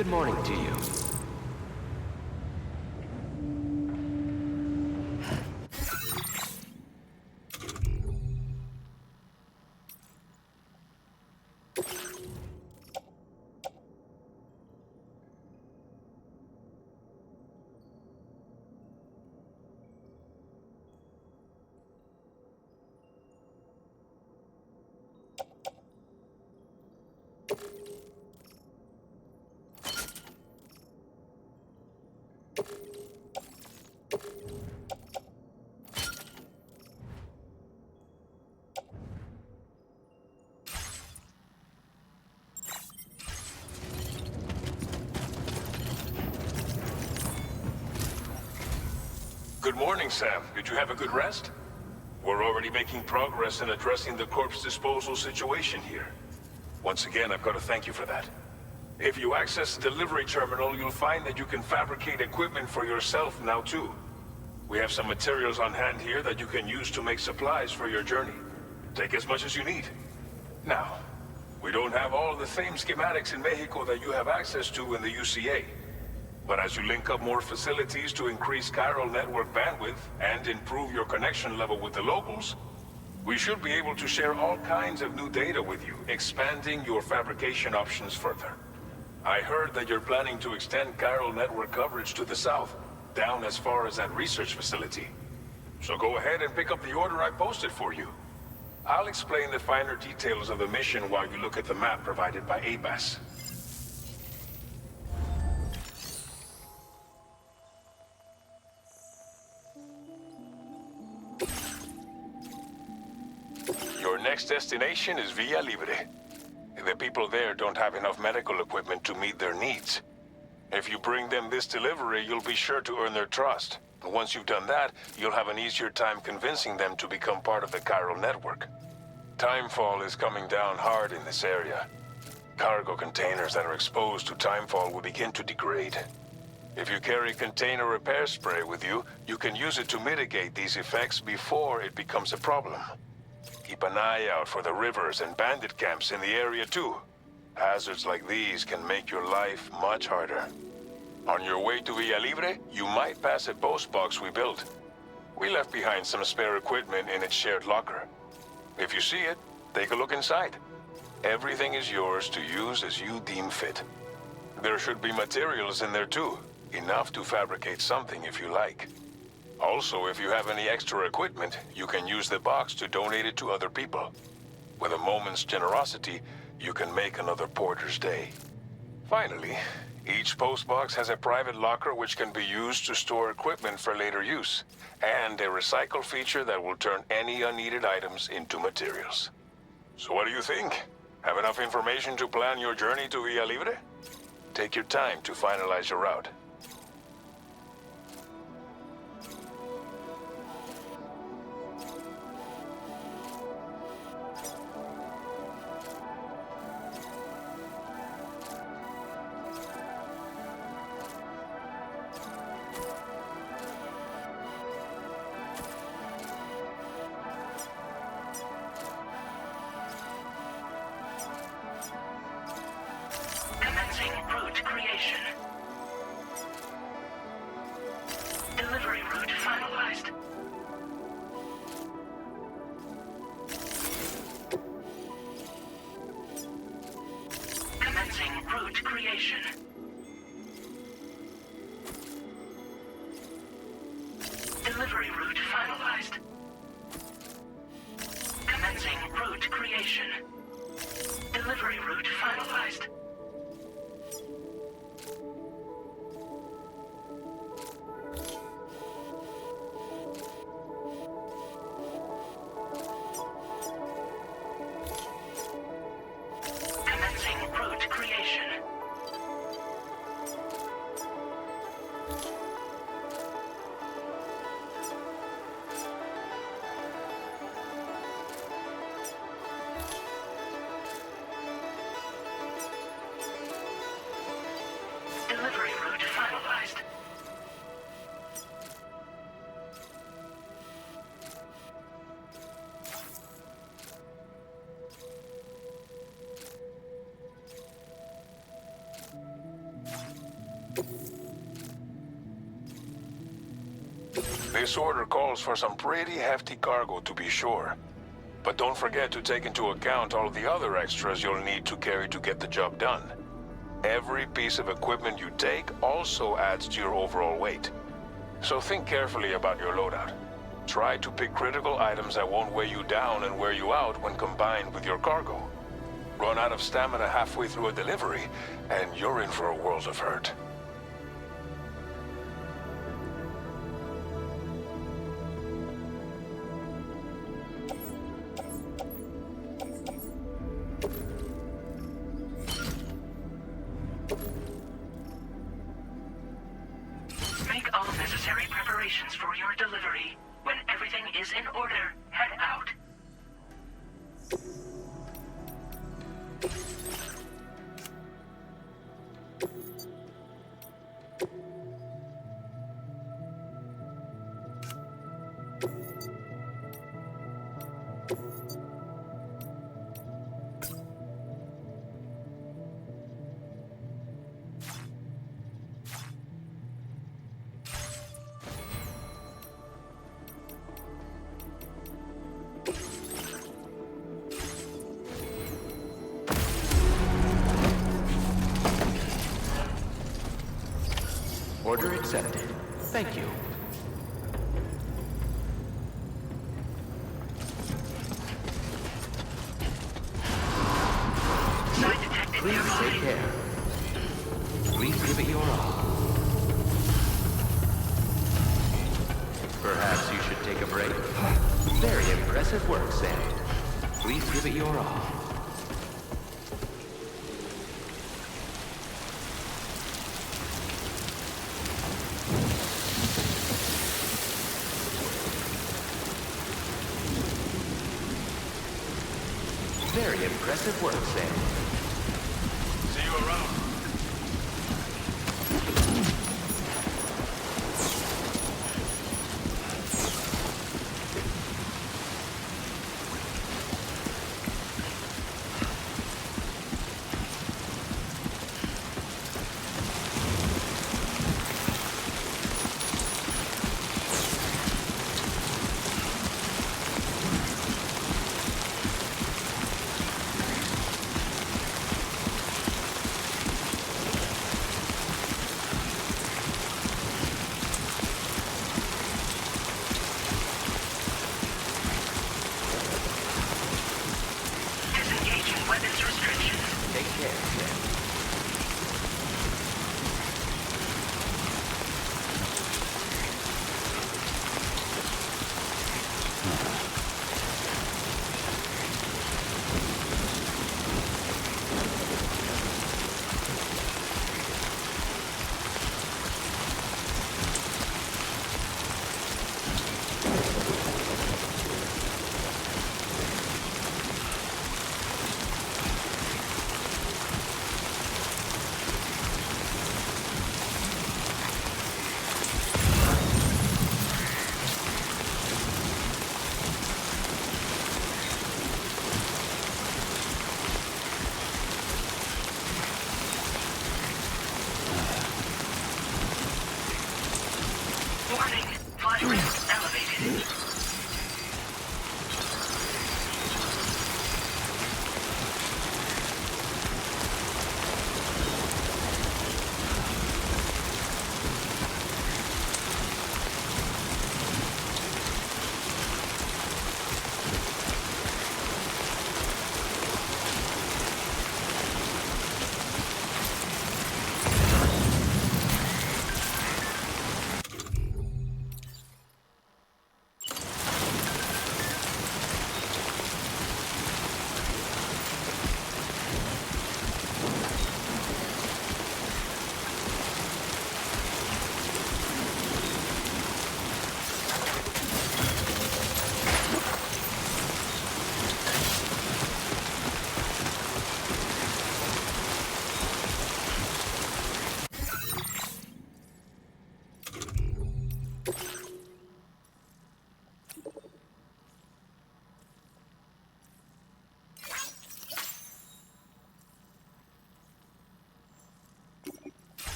Good morning to you. Good morning, Sam. Did you have a good rest? We're already making progress in addressing the corpse disposal situation here. Once again, I've got to thank you for that. If you access the delivery terminal, you'll find that you can fabricate equipment for yourself now too. We have some materials on hand here that you can use to make supplies for your journey. Take as much as you need. Now, we don't have all the same schematics in Mexico that you have access to in the UCA. But as you link up more facilities to increase chiral network bandwidth and improve your connection level with the locals, we should be able to share all kinds of new data with you, expanding your fabrication options further. I heard that you're planning to extend chiral network coverage to the south, down as far as that research facility. So go ahead and pick up the order I posted for you. I'll explain the finer details of the mission while you look at the map provided by ABAS. Your next destination is Villa Libre. The people there don't have enough medical equipment to meet their needs. If you bring them this delivery, you'll be sure to earn their trust. And once you've done that, you'll have an easier time convincing them to become part of the chiral network. Timefall is coming down hard in this area. Cargo containers that are exposed to timefall will begin to degrade. If you carry container repair spray with you, you can use it to mitigate these effects before it becomes a problem. Keep an eye out for the rivers and bandit camps in the area too. Hazards like these can make your life much harder. On your way to Villa Libre, you might pass a post box we built. We left behind some spare equipment in its shared locker. If you see it, take a look inside. Everything is yours to use as you deem fit. There should be materials in there too, enough to fabricate something if you like. Also, if you have any extra equipment, you can use the box to donate it to other people. With a moment's generosity, you can make another porter's day. Finally, each postbox has a private locker which can be used to store equipment for later use, and a recycle feature that will turn any unneeded items into materials. So what do you think? Have enough information to plan your journey to Villa Libre? Take your time to finalize your route. Route creation. Delivery route finalized. Commencing route creation. Delivery route finalized. Commencing route creation. Delivery route finalized. This order calls for some pretty hefty cargo, to be sure. But don't forget to take into account all the other extras you'll need to carry to get the job done. Every piece of equipment you take also adds to your overall weight. So think carefully about your loadout. Try to pick critical items that won't weigh you down and wear you out when combined with your cargo. Run out of stamina halfway through a delivery, and you're in for a world of hurt. Make all necessary preparations for your delivery. When everything is in order, head out. Order accepted. Thank you. Site detected Please nearby. take care. Please give it your all. Perhaps you should take a break. Very impressive work, Sam. Please give it your all. Very impressive work, Sam. See you around.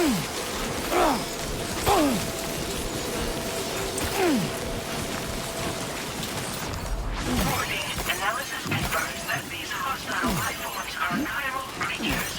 Warning. Analysis confirms that these hostile life forms are chiral creatures.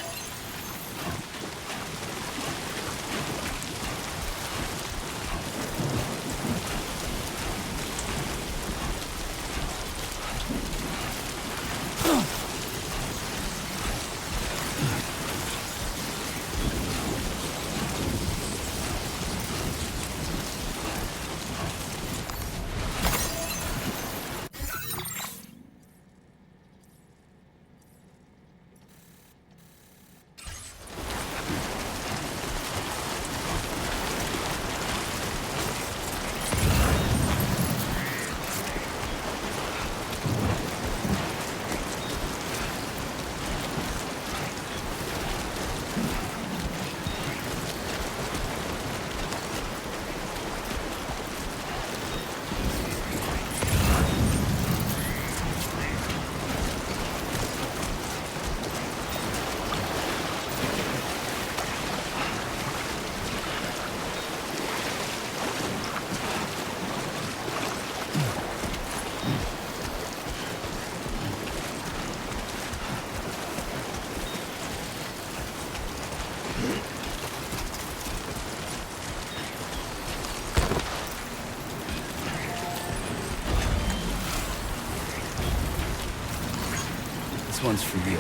This one's for you.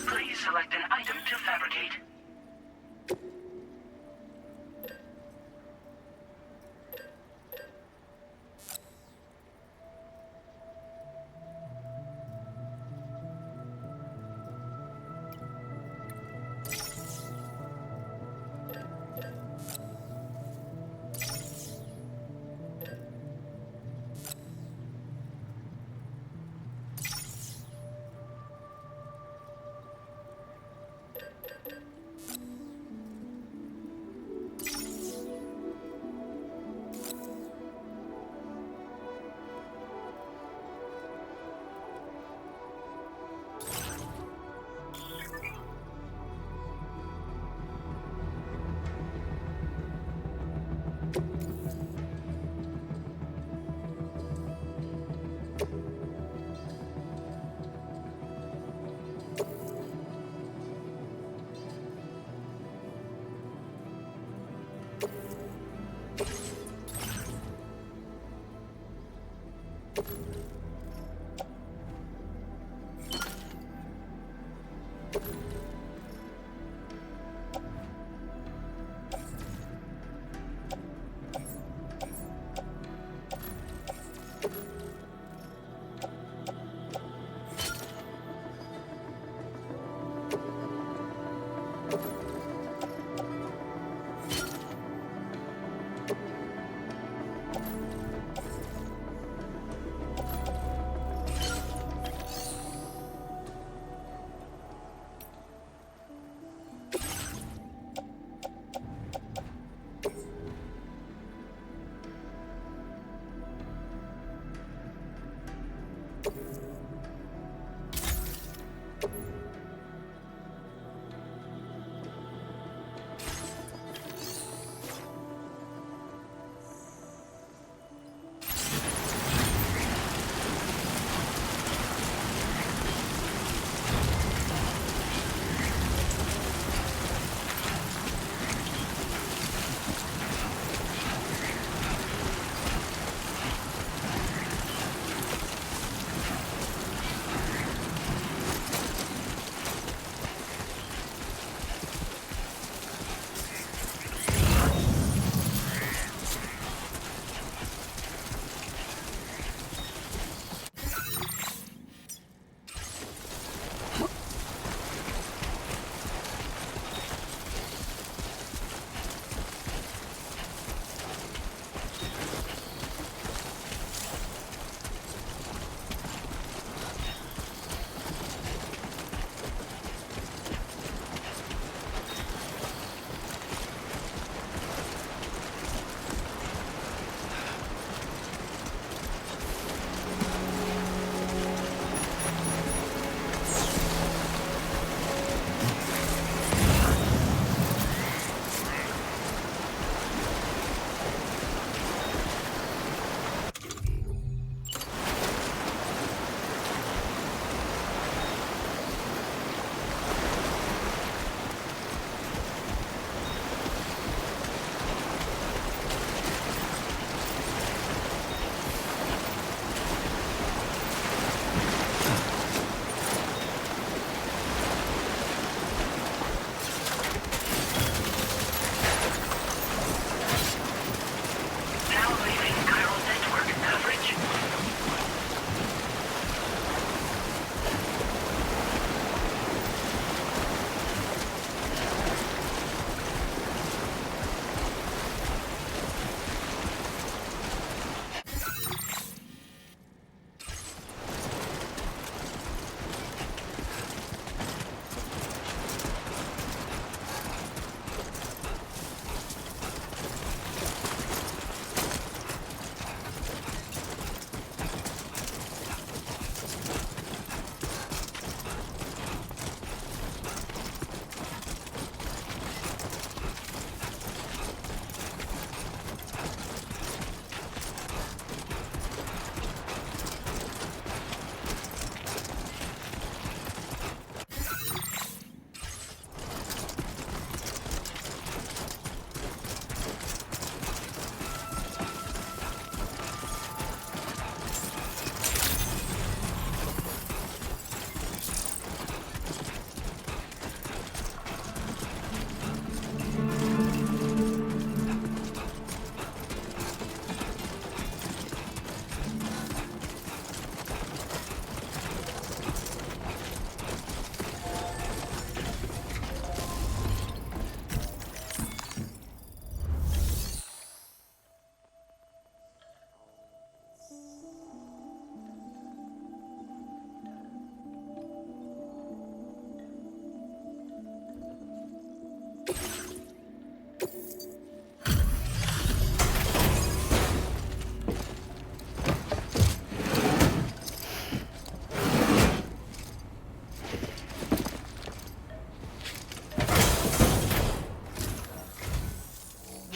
Please select an item to fabricate.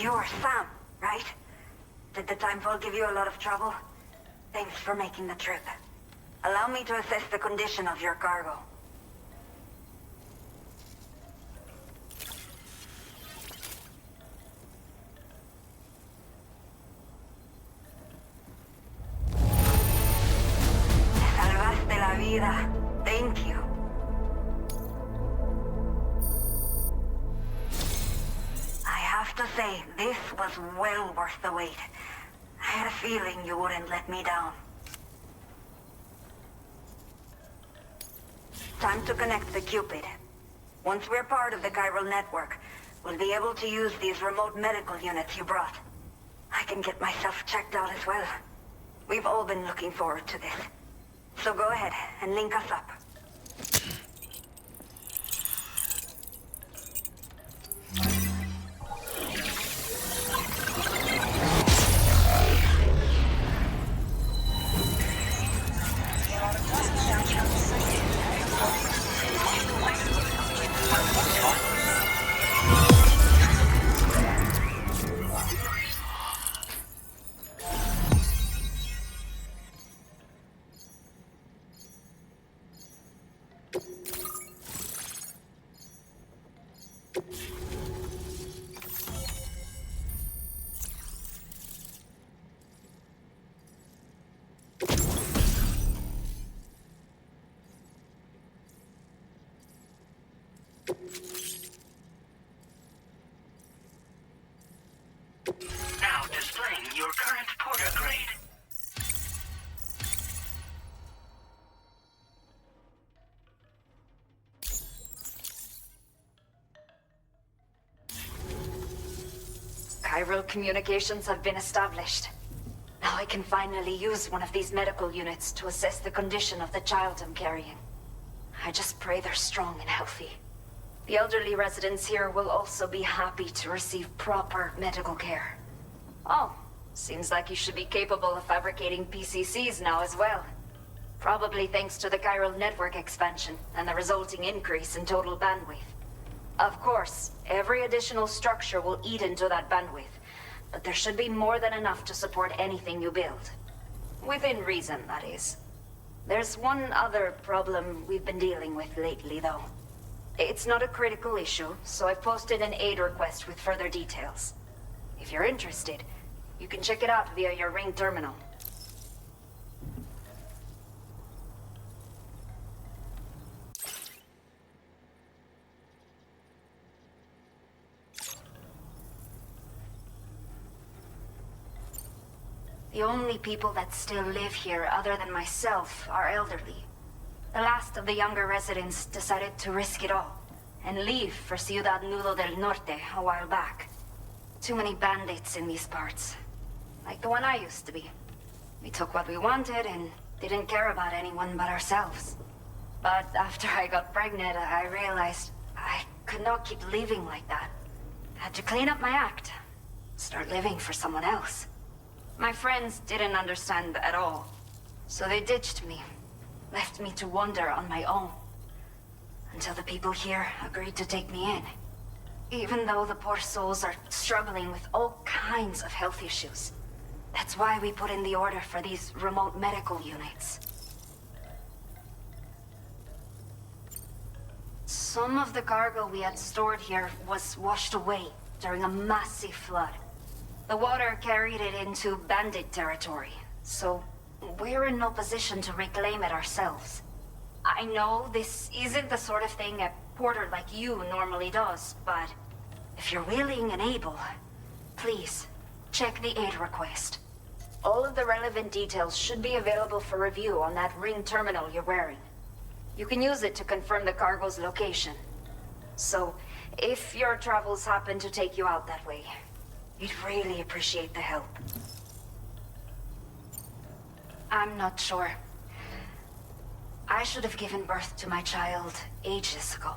You're Sam, right? Did the timefall give you a lot of trouble? Thanks for making the trip. Allow me to assess the condition of your cargo. Salvaste la vida. Thank you. I have to say, this was well worth the wait. I had a feeling you wouldn't let me down. Time to connect the Cupid. Once we're part of the chiral network, we'll be able to use these remote medical units you brought. I can get myself checked out as well. We've all been looking forward to this. So go ahead and link us up. Now displaying your current porter grade. Chiral communications have been established. Now I can finally use one of these medical units to assess the condition of the child I'm carrying. I just pray they're strong and healthy. The elderly residents here will also be happy to receive proper medical care. Oh, seems like you should be capable of fabricating PCCs now as well. Probably thanks to the chiral network expansion and the resulting increase in total bandwidth. Of course, every additional structure will eat into that bandwidth, but there should be more than enough to support anything you build. Within reason, that is. There's one other problem we've been dealing with lately, though. It's not a critical issue, so I've posted an aid request with further details. If you're interested, you can check it out via your ring terminal. The only people that still live here other than myself are elderly. The last of the younger residents decided to risk it all and leave for Ciudad Nudo del Norte a while back. Too many bandits in these parts. Like the one I used to be. We took what we wanted and didn't care about anyone but ourselves. But after I got pregnant, I realized I could not keep living like that. Had to clean up my act. Start living for someone else. My friends didn't understand at all. So they ditched me. Left me to wander on my own. Until the people here agreed to take me in. Even though the poor souls are struggling with all kinds of health issues. That's why we put in the order for these remote medical units. Some of the cargo we had stored here was washed away during a massive flood. The water carried it into bandit territory, so we're in no position to reclaim it ourselves. I know this isn't the sort of thing a porter like you normally does, but if you're willing and able, please, check the aid request. All of the relevant details should be available for review on that ring terminal you're wearing. You can use it to confirm the cargo's location. So, if your travels happen to take you out that way, we'd really appreciate the help. I'm not sure. I should have given birth to my child ages ago.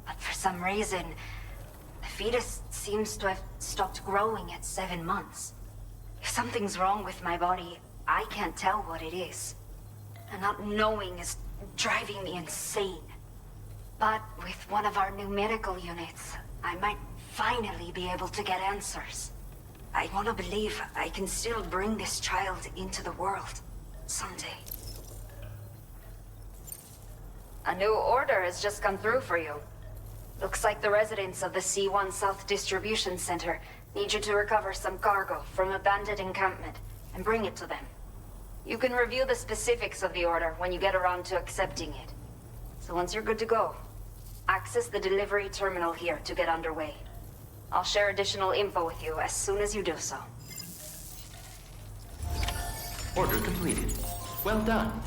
But for some reason, the fetus seems to have stopped growing at 7 months. If something's wrong with my body, I can't tell what it is. And not knowing is driving me insane. But with one of our new medical units, I might finally be able to get answers. I want to believe I can still bring this child into the world someday. A new order has just come through for you. Looks like the residents of the C1 South Distribution Center need you to recover some cargo from a bandit encampment and bring it to them. You can review the specifics of the order when you get around to accepting it. So once you're good to go, access the delivery terminal here to get underway. I'll share additional info with you as soon as you do so. Order completed. Well done.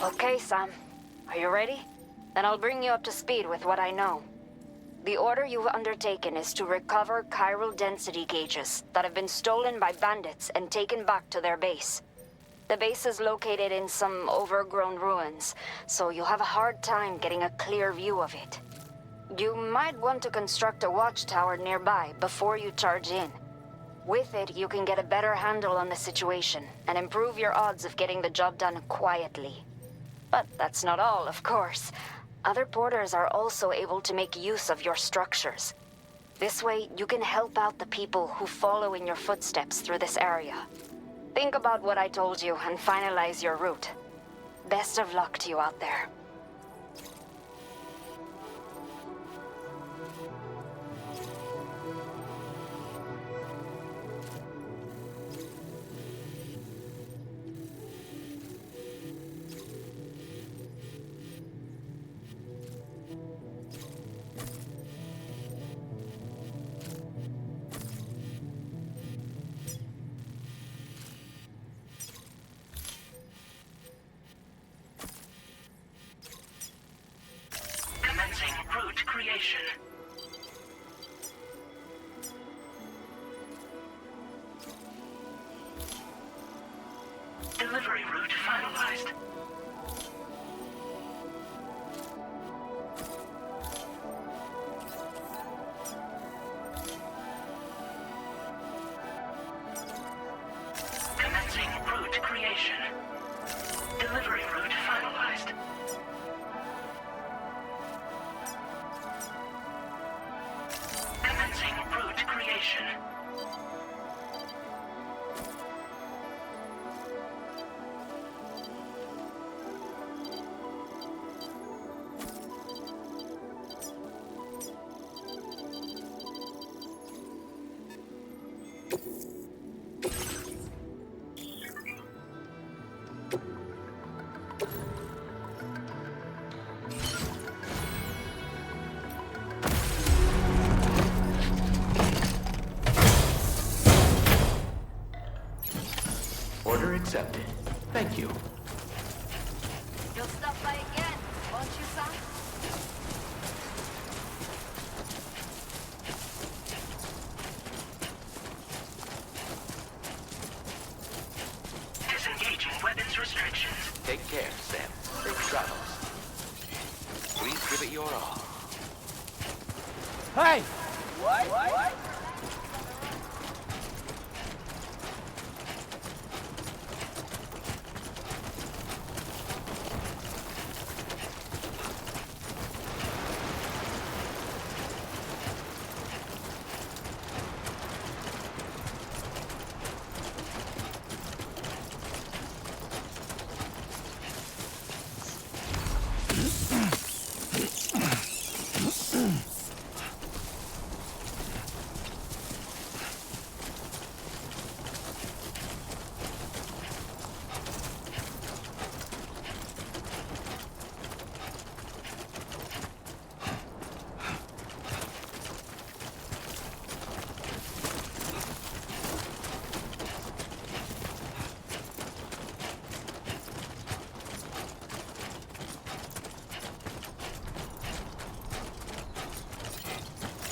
Okay, Sam. Are you ready? Then I'll bring you up to speed with what I know. The order you've undertaken is to recover chiral density gauges that have been stolen by bandits and taken back to their base. The base is located in some overgrown ruins, so you'll have a hard time getting a clear view of it. You might want to construct a watchtower nearby before you charge in. With it, you can get a better handle on the situation and improve your odds of getting the job done quietly. But that's not all, of course. Other porters are also able to make use of your structures. This way, you can help out the people who follow in your footsteps through this area. Think about what I told you and finalize your route. Best of luck to you out there. Commencing route creation. Delivery route finalized. Commencing route creation. Delivery route finalized. Commencing route creation. Order accepted. Thank you. You'll stop by again, won't you, Sam? Disengaging weapons restrictions. Take care, Sam. Safe travels. Please give it your all. Hey! What?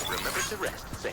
Remember to rest, Sam.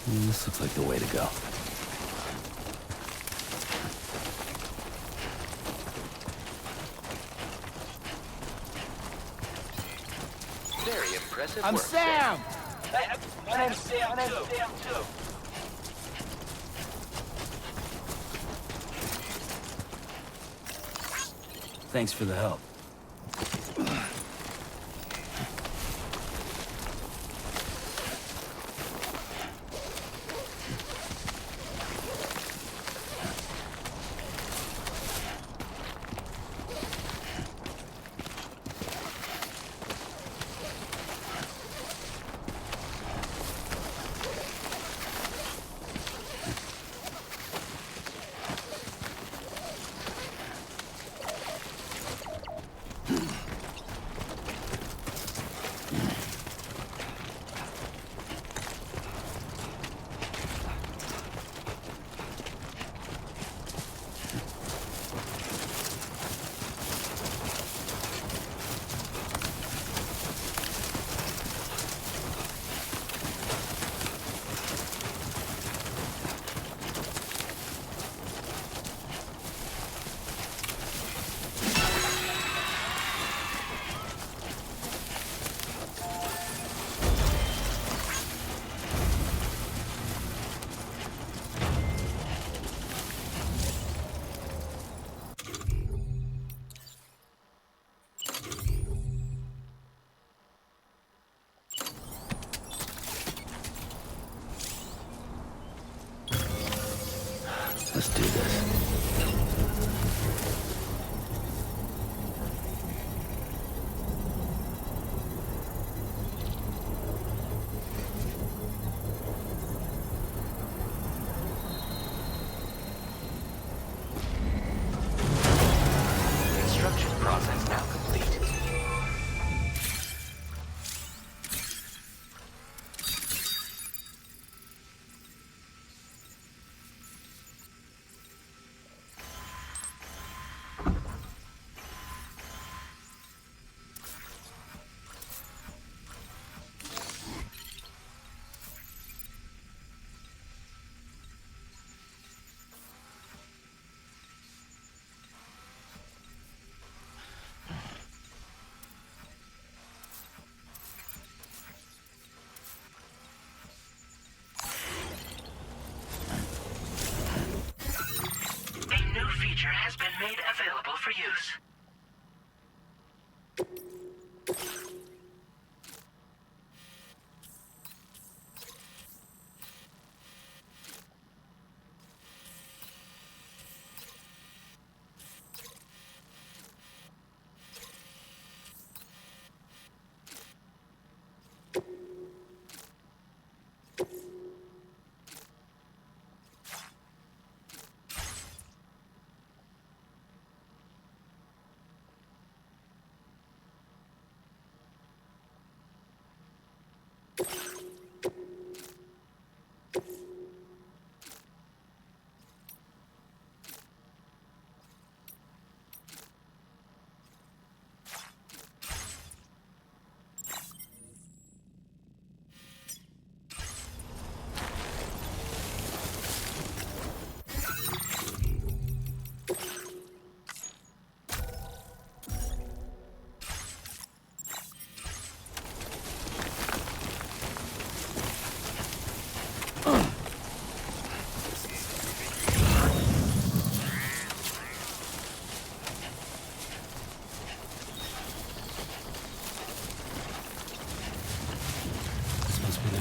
This looks like the way to go. Very impressive I'm work, Sam! Sam. My name's Sam too. Thanks for the help. Let's do this. for use.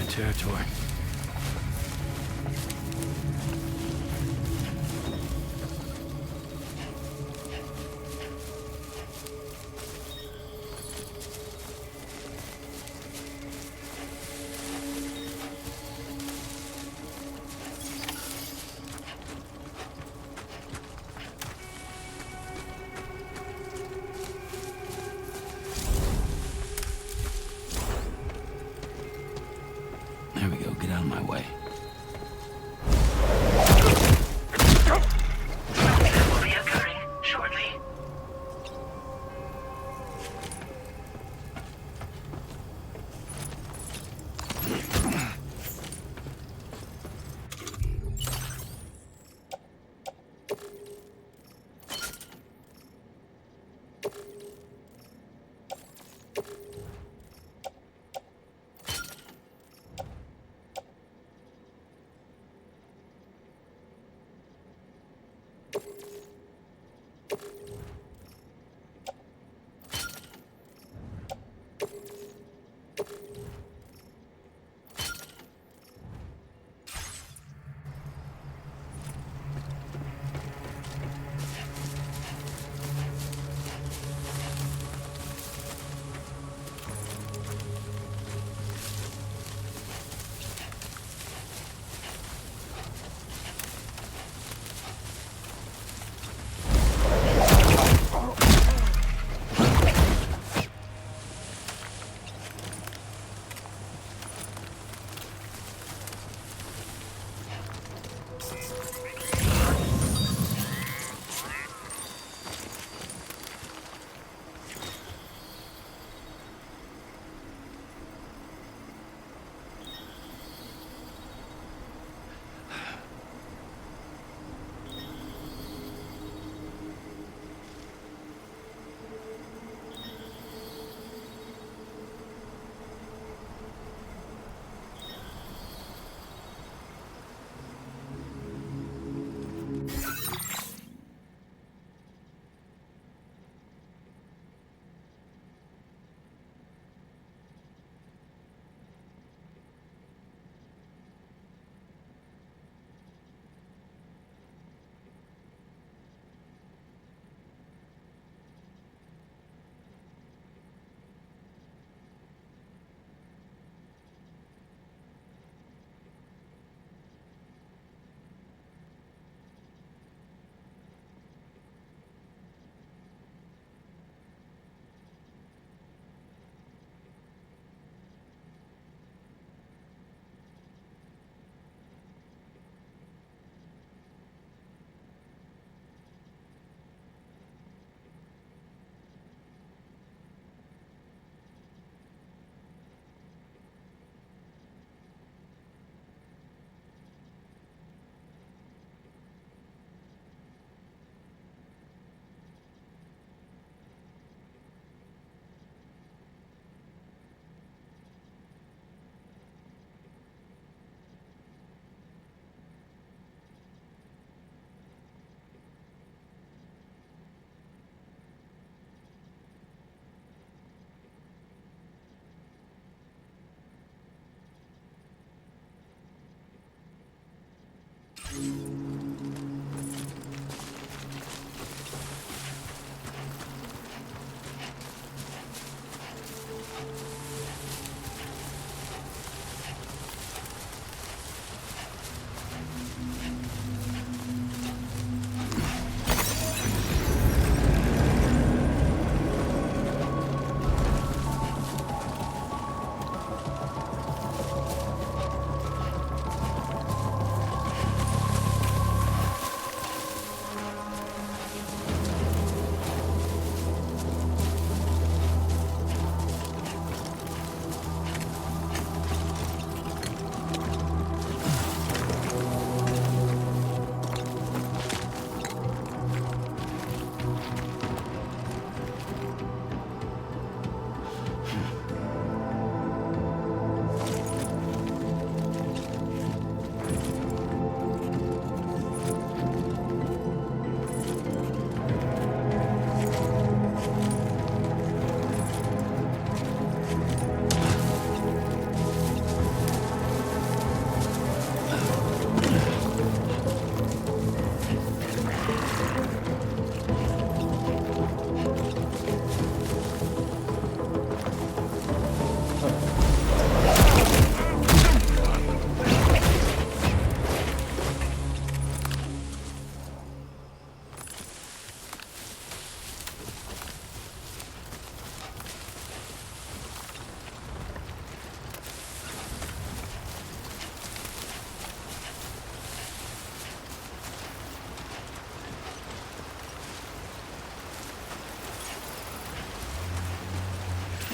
Territory. There we go.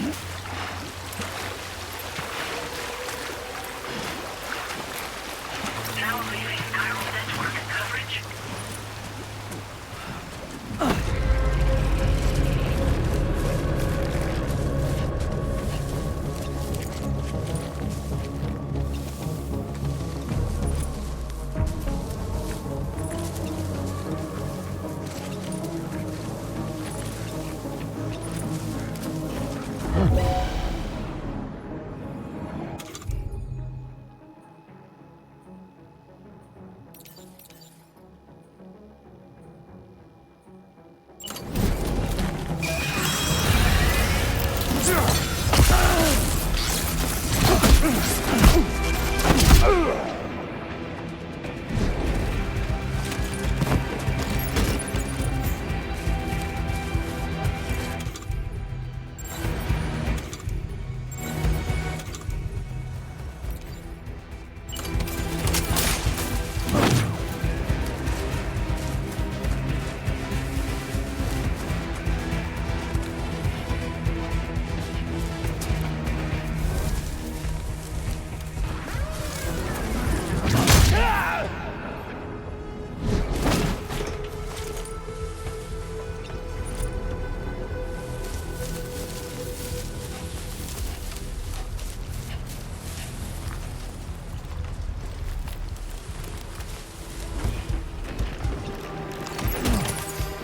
Now leaving chiral network coverage.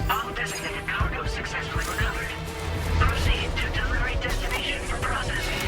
All designated cargo successfully recovered. Proceed to delivery destination for processing.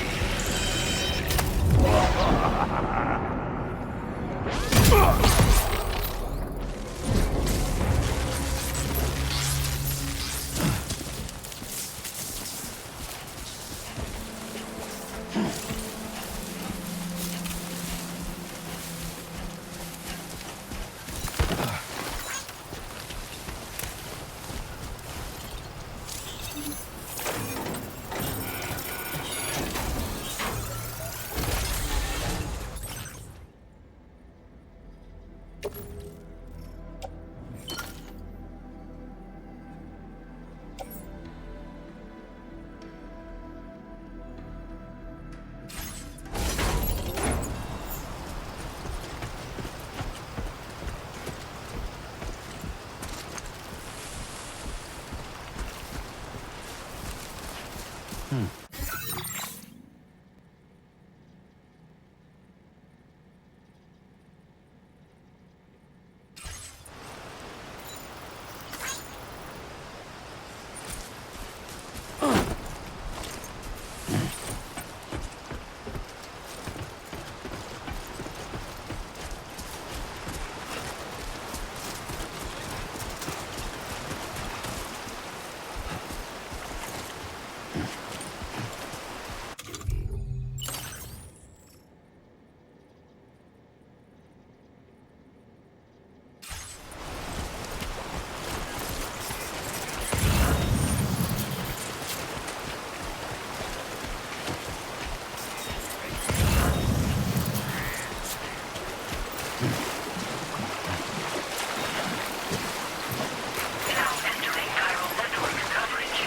Now entering chiral network coverage.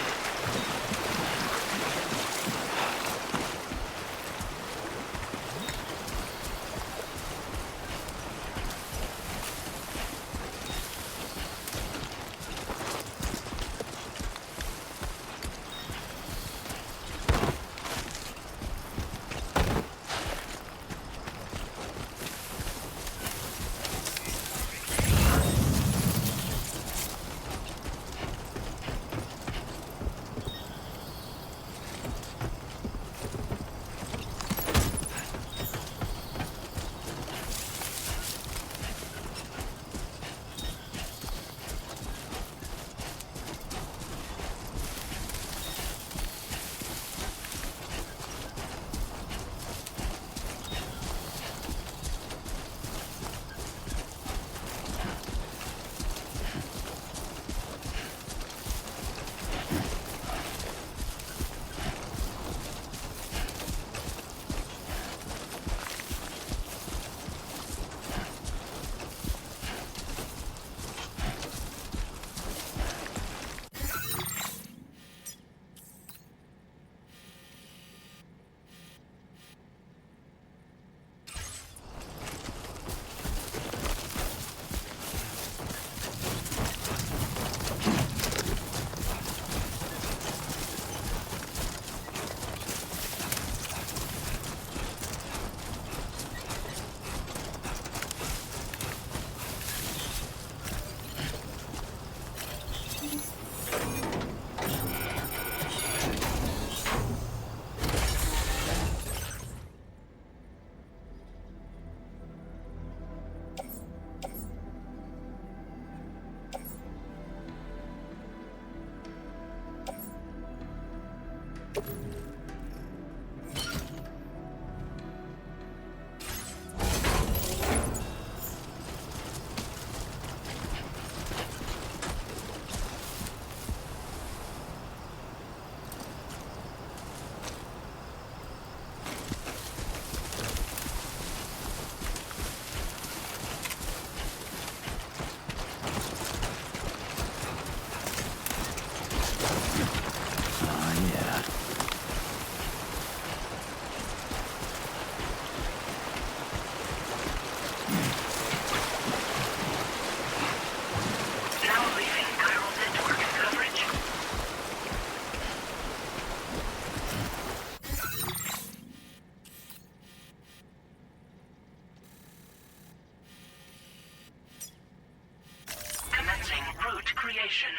Creation.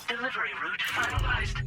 Delivery route finalized.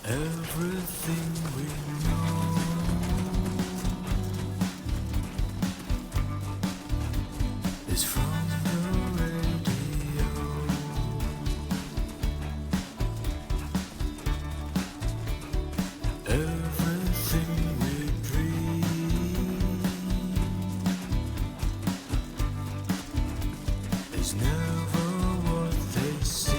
Everything we know is from the radio. Everything we dream is never what they seem.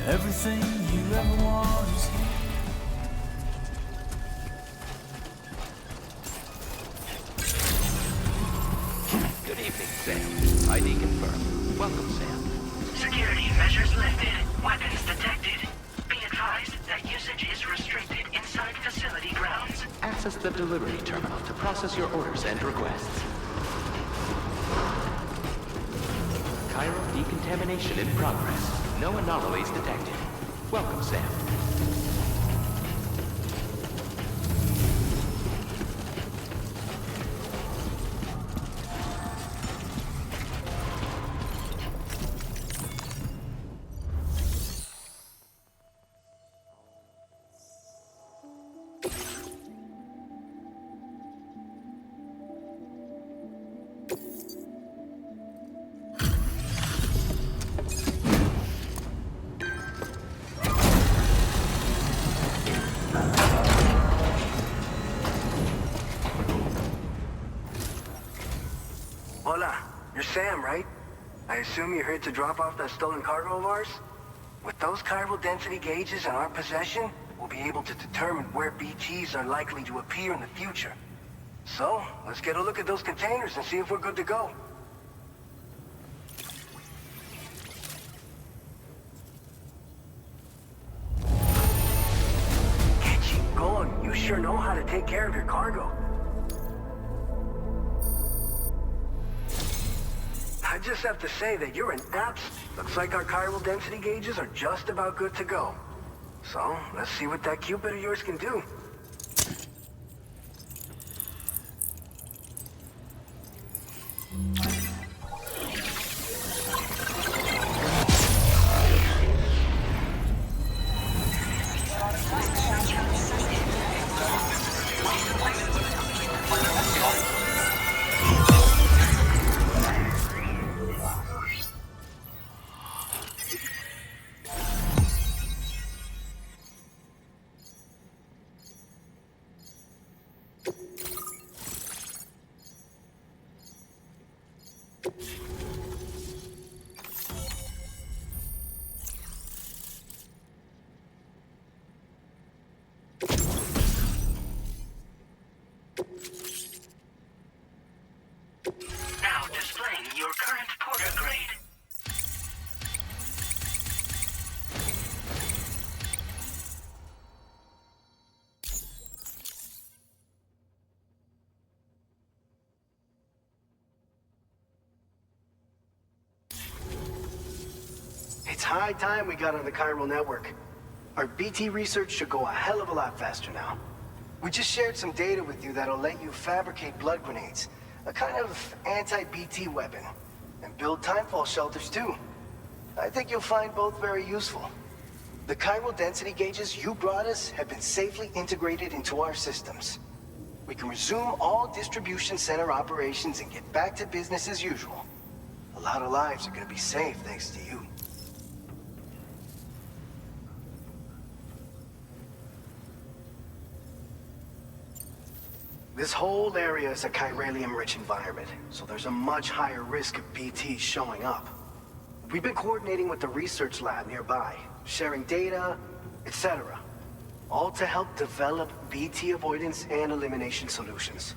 Everything you ever want is here. Good evening, Sam. ID confirmed. Welcome, Sam. Security measures lifted. Weapons detected. Be advised that usage is restricted inside facility grounds. Access the delivery terminal to process your orders and requests. Chiral decontamination in progress. No anomalies detected. Welcome, Sam. Sam, right? I assume you're here to drop off that stolen cargo of ours? With those chiral density gauges in our possession, we'll be able to determine where BTs are likely to appear in the future. So, let's get a look at those containers and see if we're good to go. Get you going. You sure know how to take care of your cargo. I just have to say that you're an abs. Looks like our chiral density gauges are just about good to go. So, let's see what that Cupid of yours can do. Now displaying your current porter grade. It's high time we got on the chiral network. Our BT research should go a hell of a lot faster now. We just shared some data with you that'll let you fabricate blood grenades, a kind of anti-BT weapon, and build timefall shelters too. I think you'll find both very useful. The chiral density gauges you brought us have been safely integrated into our systems. We can resume all distribution center operations and get back to business as usual. A lot of lives are gonna be saved thanks to you. This whole area is a chiralium-rich environment, so there's a much higher risk of BTs showing up. We've been coordinating with the research lab nearby, sharing data, etc. All to help develop BT avoidance and elimination solutions.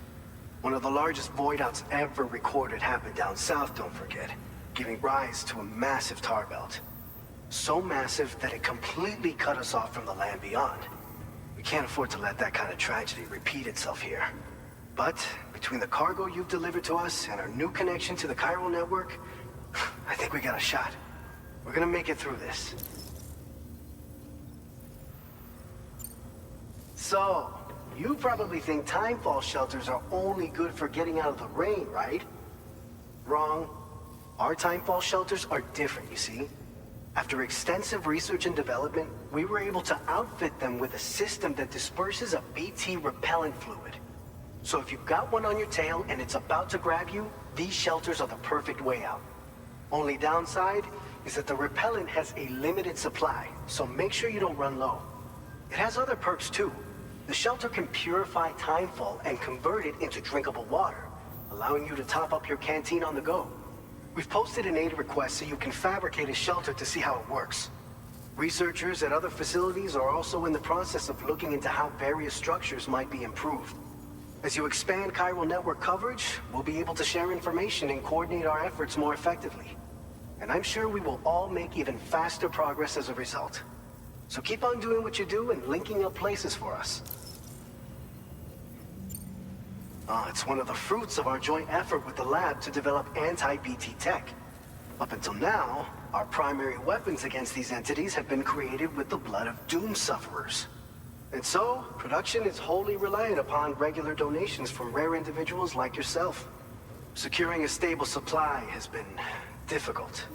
One of the largest void outs ever recorded happened down south, don't forget, giving rise to a massive tar belt. So massive that it completely cut us off from the land beyond. We can't afford to let that kind of tragedy repeat itself here. But between the cargo you've delivered to us and our new connection to the chiral network, I think we got a shot. We're gonna make it through this. So, you probably think timefall shelters are only good for getting out of the rain, right? Wrong. Our timefall shelters are different, you see. After extensive research and development, we were able to outfit them with a system that disperses a BT repellent fluid. So if you've got one on your tail and it's about to grab you, these shelters are the perfect way out. Only downside is that the repellent has a limited supply, so make sure you don't run low. It has other perks too. The shelter can purify timefall and convert it into drinkable water, allowing you to top up your canteen on the go. We've posted an aid request so you can fabricate a shelter to see how it works. Researchers at other facilities are also in the process of looking into how various structures might be improved. As you expand chiral network coverage, we'll be able to share information and coordinate our efforts more effectively. And I'm sure we will all make even faster progress as a result. So keep on doing what you do and linking up places for us. It's one of the fruits of our joint effort with the lab to develop anti-BT tech. Up until now, our primary weapons against these entities have been created with the blood of doom sufferers. And so, production is wholly reliant upon regular donations from rare individuals like yourself. Securing a stable supply has been difficult.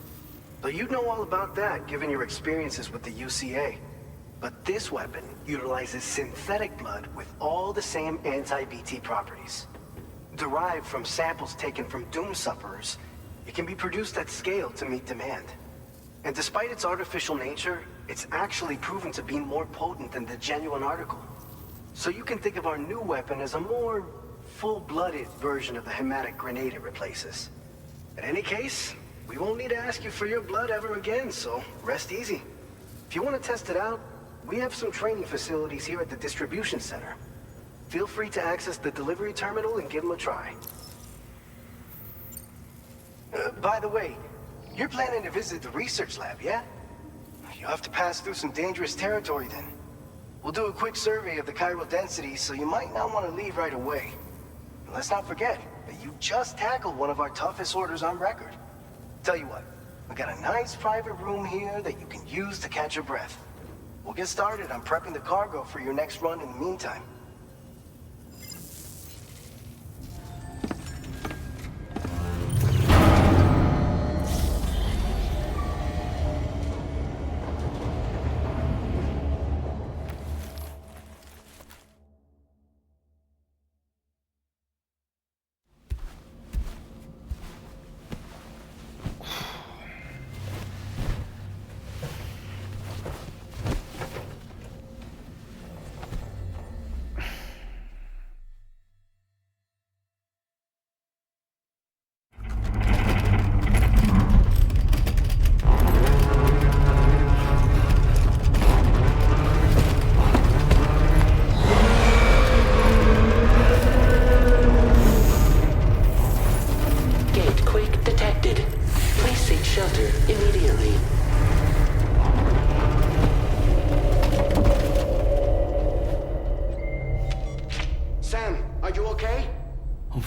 Though you'd know all about that, given your experiences with the UCA. But this weapon utilizes synthetic blood with all the same anti-BT properties. Derived from samples taken from doom sufferers, it can be produced at scale to meet demand. And despite its artificial nature, it's actually proven to be more potent than the genuine article. So you can think of our new weapon as a more full-blooded version of the hematic grenade it replaces. In any case, we won't need to ask you for your blood ever again, so rest easy. If you want to test it out, we have some training facilities here at the distribution center. Feel free to access the delivery terminal and give them a try. By the way, you're planning to visit the research lab, yeah? You'll have to pass through some dangerous territory then. We'll do a quick survey of the chiral density, so you might not want to leave right away. And let's not forget that you just tackled one of our toughest orders on record. Tell you what, we got a nice private room here that you can use to catch your breath. We'll get started on prepping the cargo for your next run in the meantime.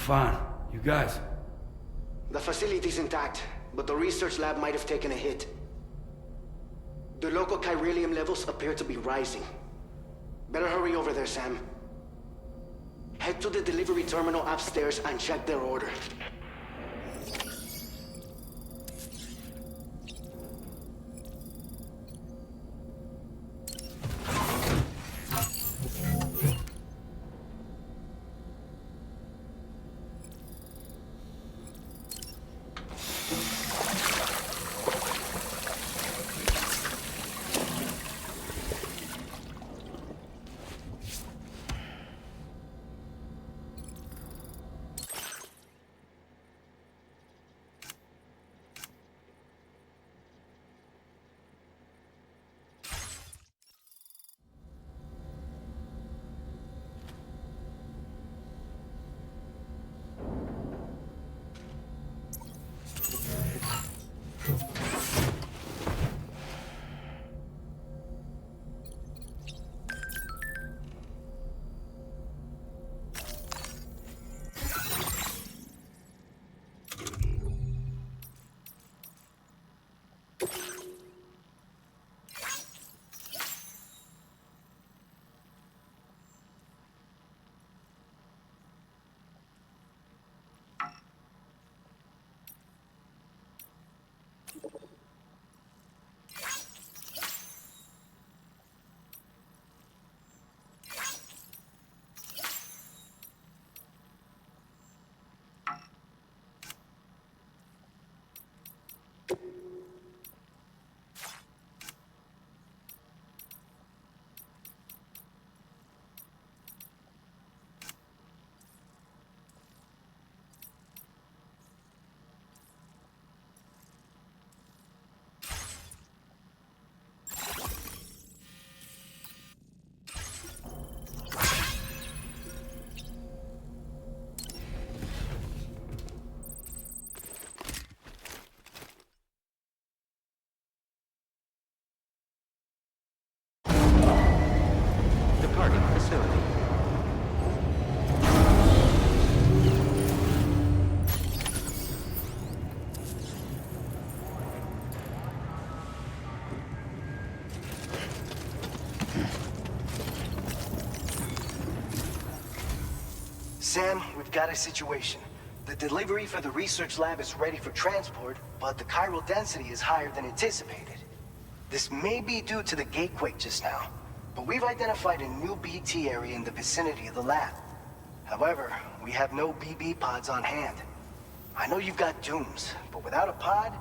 Fine. You guys? The facility's intact, but the research lab might have taken a hit. The local chiralium levels appear to be rising. Better hurry over there, Sam. Head to the delivery terminal upstairs and check their order. Sam, we've got a situation. The delivery for the research lab is ready for transport, but the chiral density is higher than anticipated. This may be due to the gatequake just now, but we've identified a new BT area in the vicinity of the lab. However, we have no BB pods on hand. I know you've got dooms, but without a pod,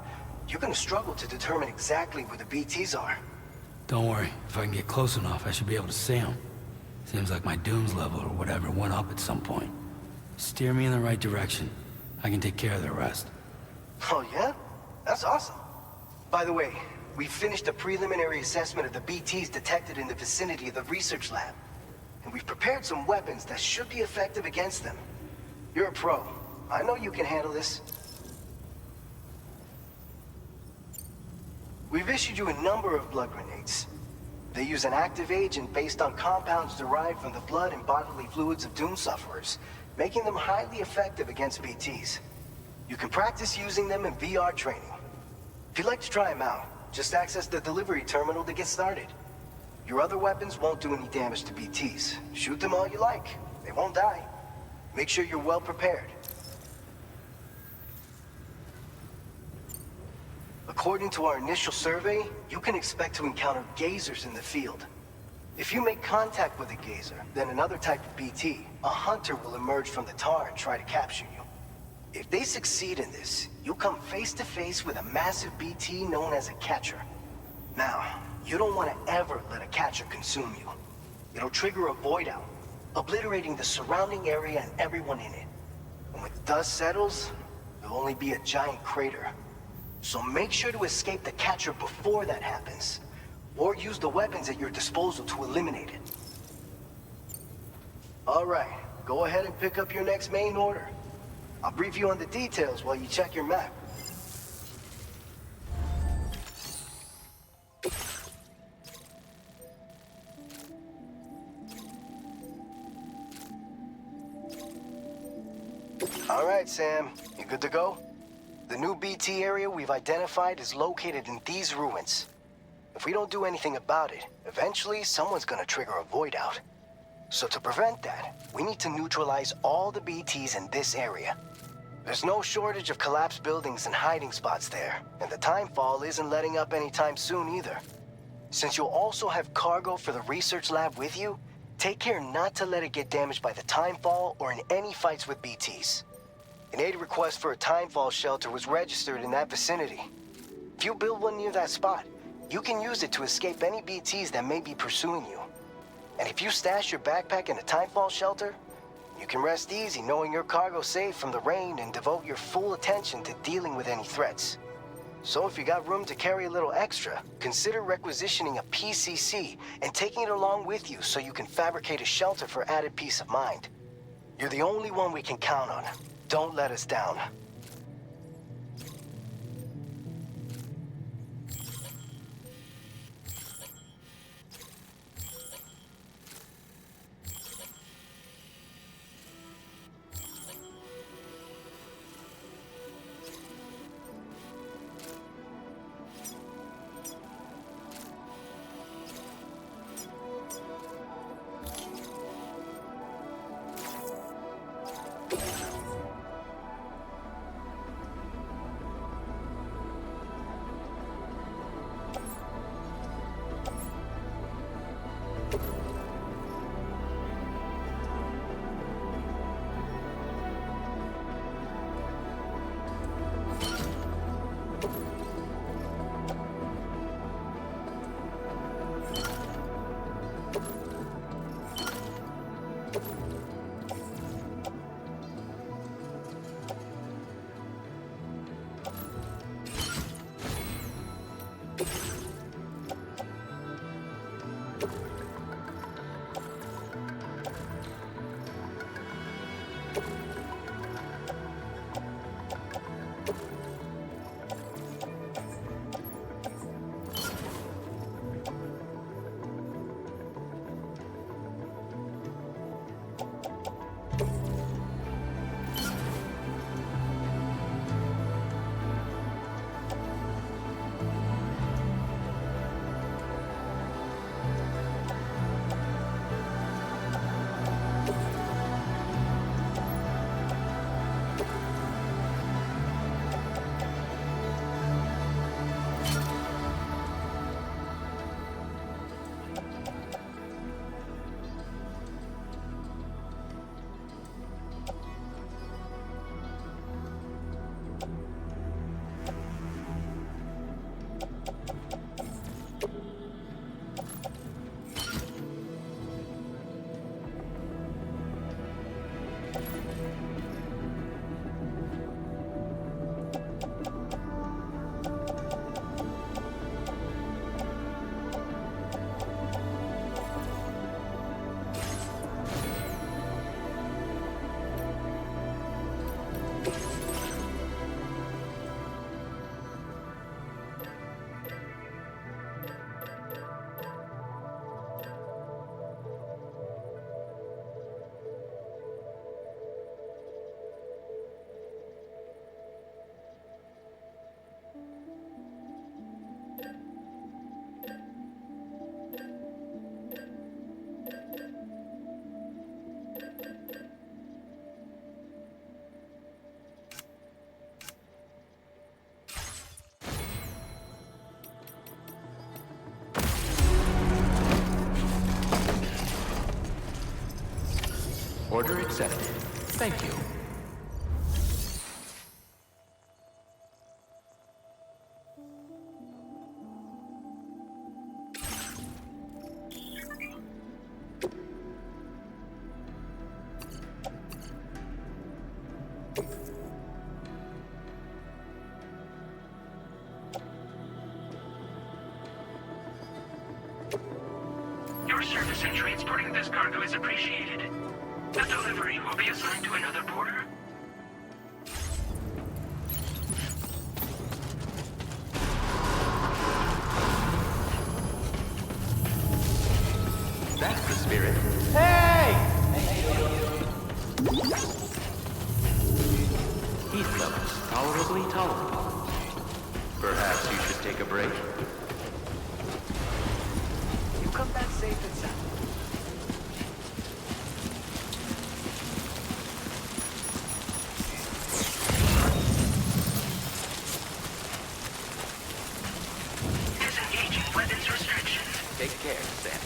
you're gonna struggle to determine exactly where the BTs are. Don't worry. If I can get close enough, I should be able to see them. Seems like my dooms level or whatever went up at some point. Steer me in the right direction. I can take care of the rest. Oh, yeah? That's awesome. By the way, we finished a preliminary assessment of the BTs detected in the vicinity of the research lab. And we've prepared some weapons that should be effective against them. You're a pro. I know you can handle this. We've issued you a number of blood grenades. They use an active agent based on compounds derived from the blood and bodily fluids of Doom sufferers, making them highly effective against BTs. You can practice using them in VR training. If you'd like to try them out, just access the delivery terminal to get started. Your other weapons won't do any damage to BTs. Shoot them all you like. They won't die. Make sure you're well prepared. According to our initial survey, you can expect to encounter gazers in the field. If you make contact with a gazer, then another type of BT, a hunter will emerge from the tar and try to capture you. If they succeed in this, you'll come face to face with a massive BT known as a catcher. Now, you don't want to ever let a catcher consume you. It'll trigger a void out, obliterating the surrounding area and everyone in it. And when the dust settles, there'll only be a giant crater. So make sure to escape the catcher before that happens, or use the weapons at your disposal to eliminate it. All right, go ahead and pick up your next main order. I'll brief you on the details while you check your map. All right, Sam, you good to go? The new BT area we've identified is located in these ruins. If we don't do anything about it, eventually someone's gonna trigger a void out. So to prevent that, we need to neutralize all the BTs in this area. There's no shortage of collapsed buildings and hiding spots there, and the timefall isn't letting up anytime soon either. Since you'll also have cargo for the research lab with you, take care not to let it get damaged by the timefall or in any fights with BTs. An aid request for a timefall shelter was registered in that vicinity. If you build one near that spot, you can use it to escape any BTs that may be pursuing you. And if you stash your backpack in a timefall shelter, you can rest easy knowing your cargo's safe from the rain and devote your full attention to dealing with any threats. So if you got room to carry a little extra, consider requisitioning a PCC and taking it along with you so you can fabricate a shelter for added peace of mind. You're the only one we can count on. Don't let us down. Order accepted. Thank you. Your service in transporting this cargo is appreciated. The delivery will be assigned to another porter. That's the spirit. Hey! Heat levels tolerably tolerable. Perhaps you should take a break. You come back safe and sound. Disengaging weapons restrictions. Take care, Sam.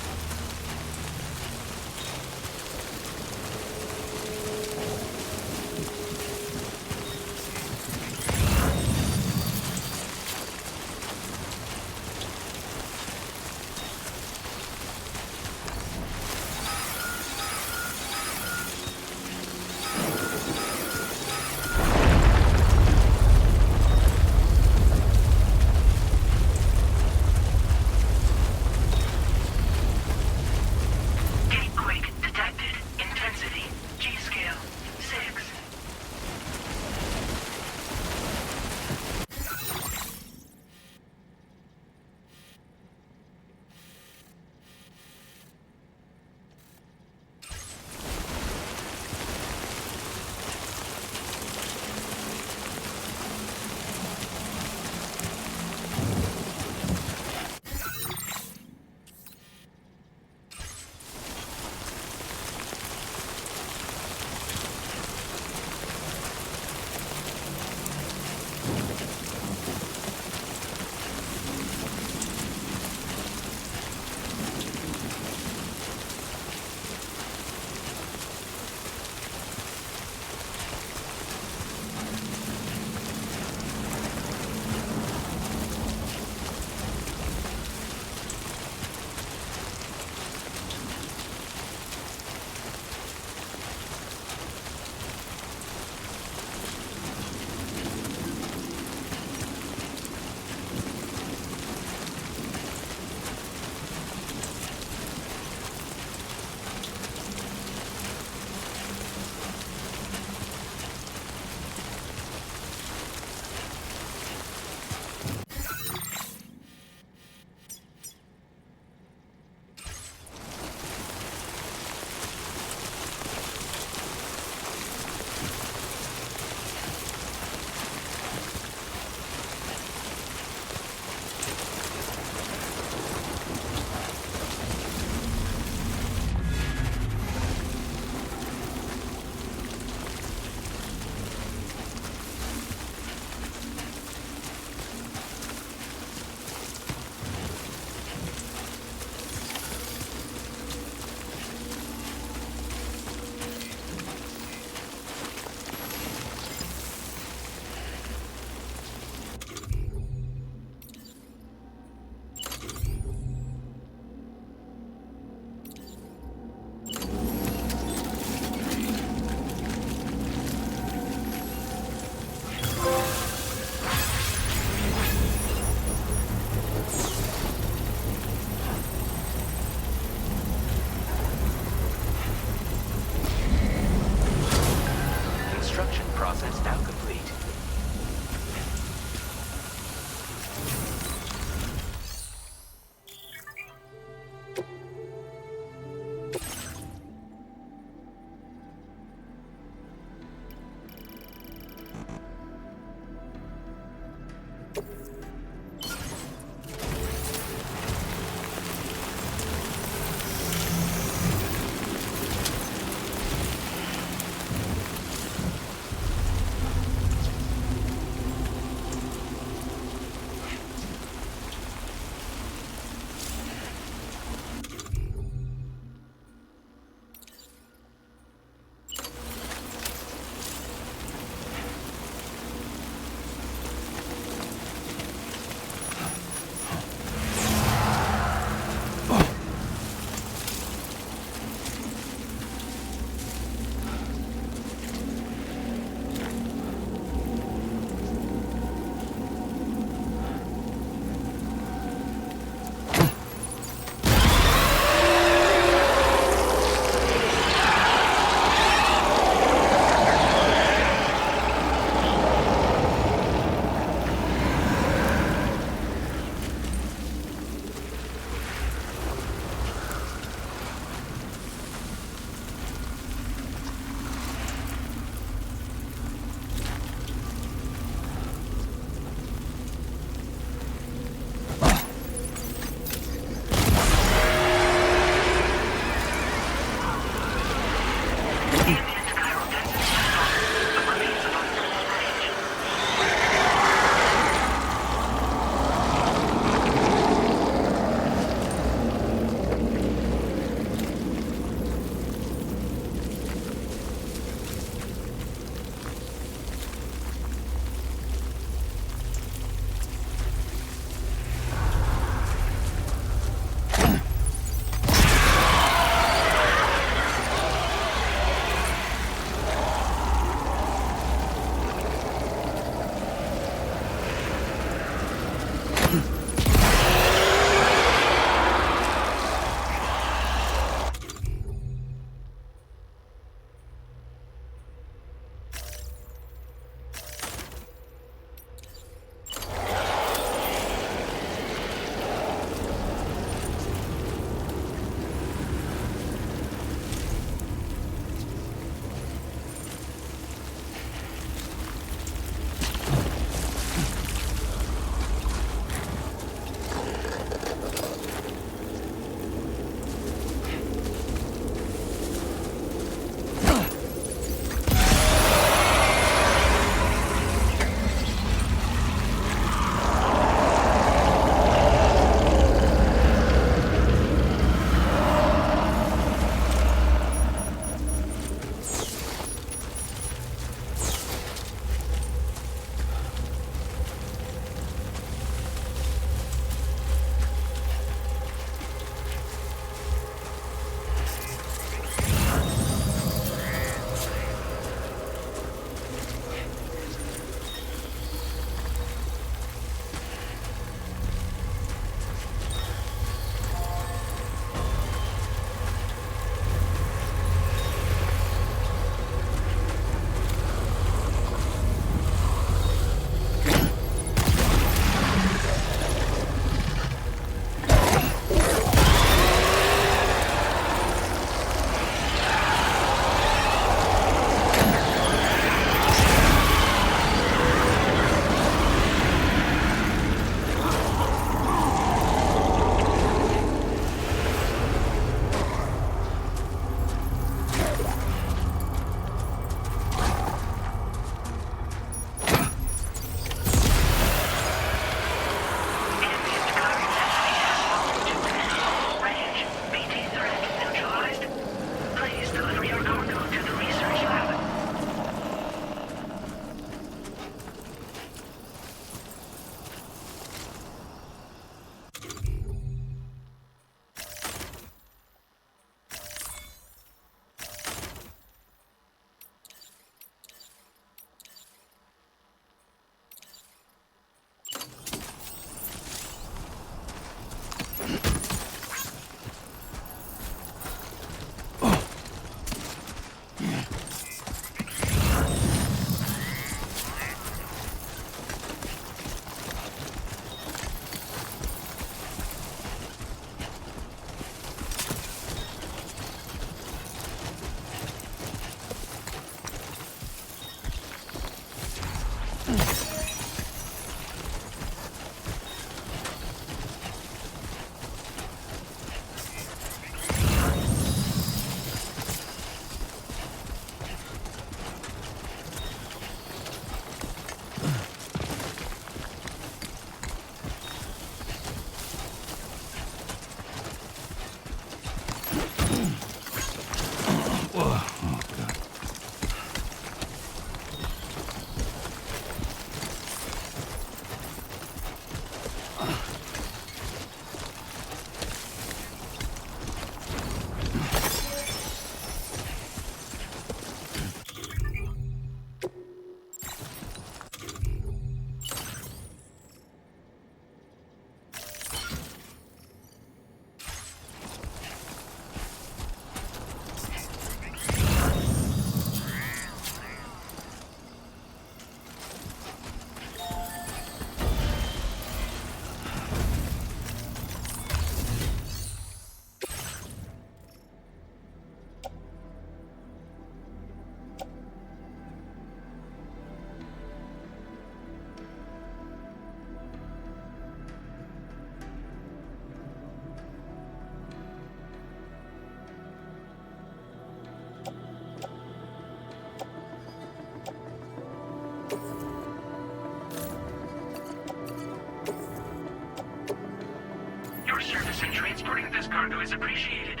Your service in transporting this cargo is appreciated.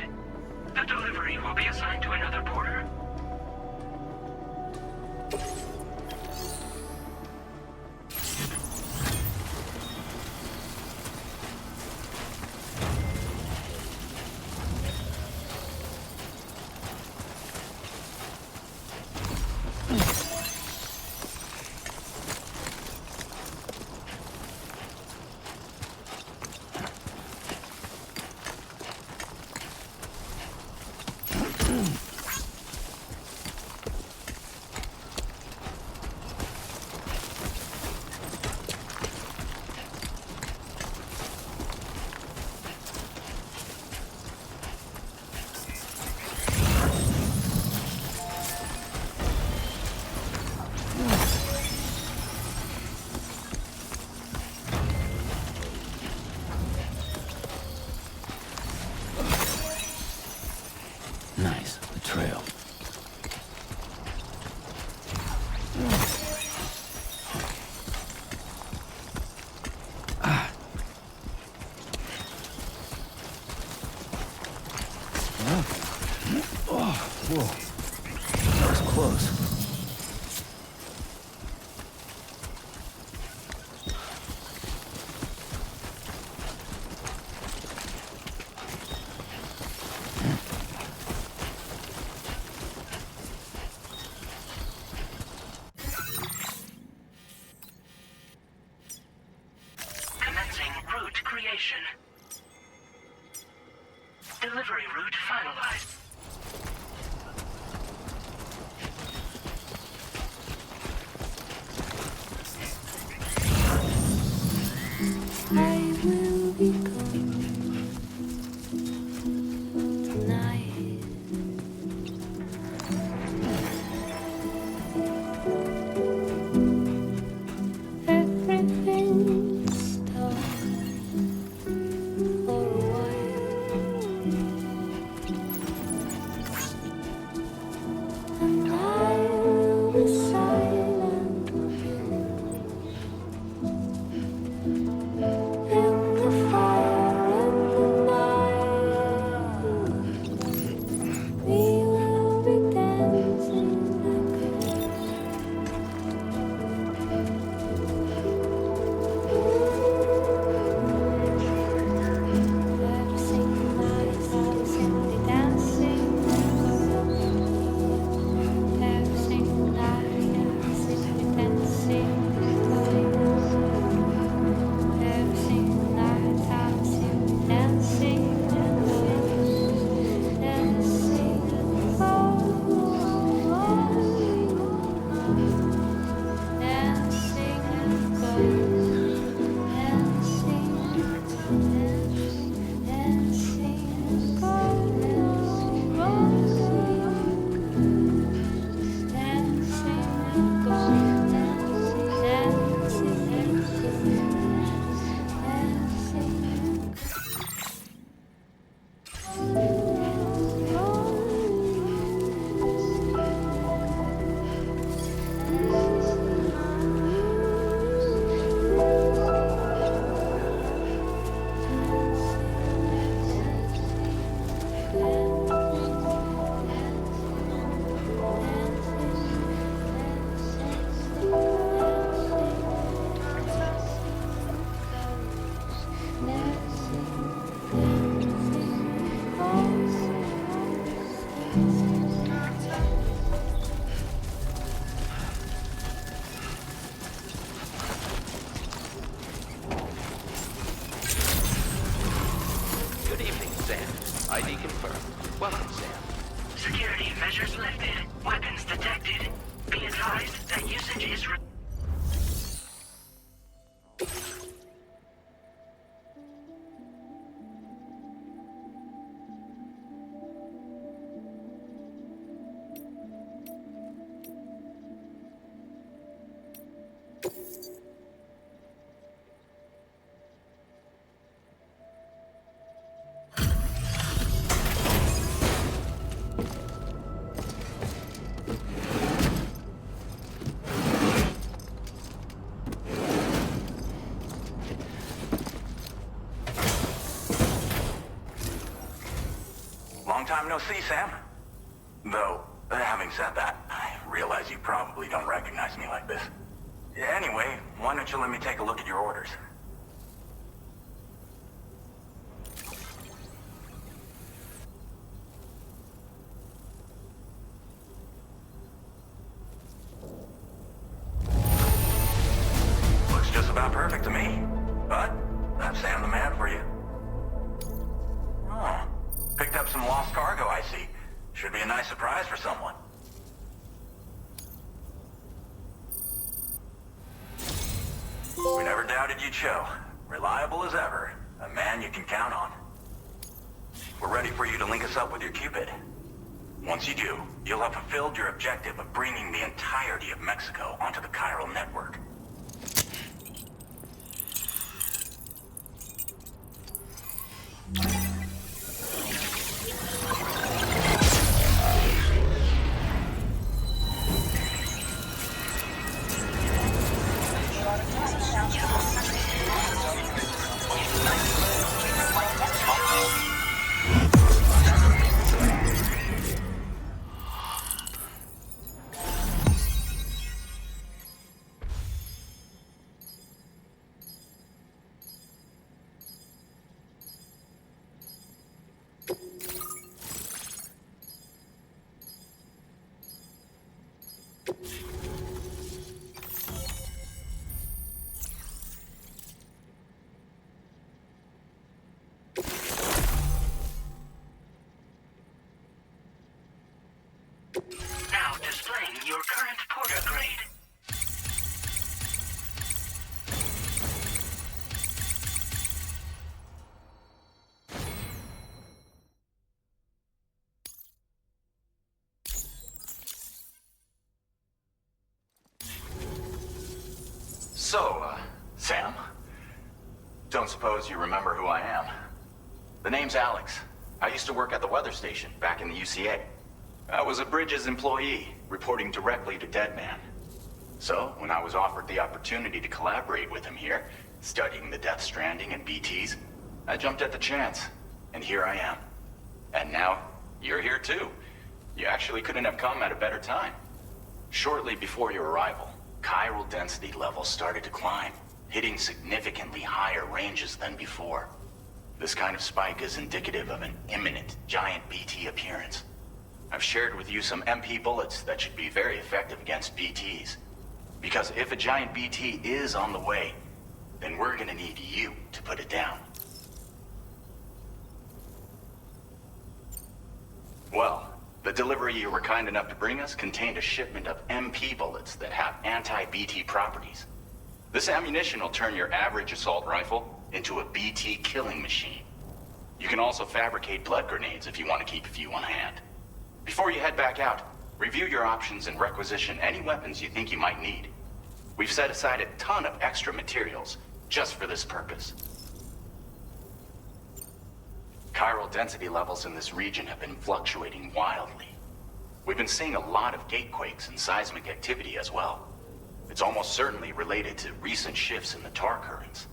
The delivery will be assigned to another porter. Nice, the trail. Whoa. That was close. Commencing route creation. Delivery route finalized. I will be gone tonight. Everything's stopped for a while, and I will be silent in the fire and the night. We will be dancing every single night. I'll simply dancing every single night. I'll simply dancing. Every single night I'm simply dancing and dancing, dancing and Good evening, Sam. ID confirmed. Welcome, Sam. Security measures lifted. Weapons detected. Be advised that usage is time no see, Sam. Though, having said that, I realize you probably don't recognize me like this. Anyway, why don't you let me take a look at your orders? Looks just about perfect to me. But, that's Sam the man for you. Oh, picked up some lost cargo, I see. Should be a nice surprise for someone. We never doubted you'd show. Reliable as ever. A man you can count on. We're ready for you to link us up with your Cupid. Once you do, you'll have fulfilled your objective of bringing the entirety of Mexico onto the chiral network. Now displaying your current porter grade. So, Sam, don't suppose you remember who I am? The name's Alex. I used to work at the weather station back in the UCA. I was a Bridges employee, reporting directly to Deadman. So, when I was offered the opportunity to collaborate with him here, studying the Death Stranding and BTs, I jumped at the chance, and here I am. And now, you're here too. You actually couldn't have come at a better time. Shortly before your arrival, chiral density levels started to climb, hitting significantly higher ranges than before. This kind of spike is indicative of an imminent giant BT appearance. I've shared with you some MP bullets that should be very effective against BTs. Because if a giant BT is on the way, then we're gonna need you to put it down. Well, the delivery you were kind enough to bring us contained a shipment of MP bullets that have anti-BT properties. This ammunition will turn your average assault rifle into a BT killing machine. You can also fabricate blood grenades if you want to keep a few on hand. Before you head back out, review your options and requisition any weapons you think you might need. We've set aside a ton of extra materials just for this purpose. Chiral density levels in this region have been fluctuating wildly. We've been seeing a lot of gatequakes and seismic activity as well. It's almost certainly related to recent shifts in the tar currents.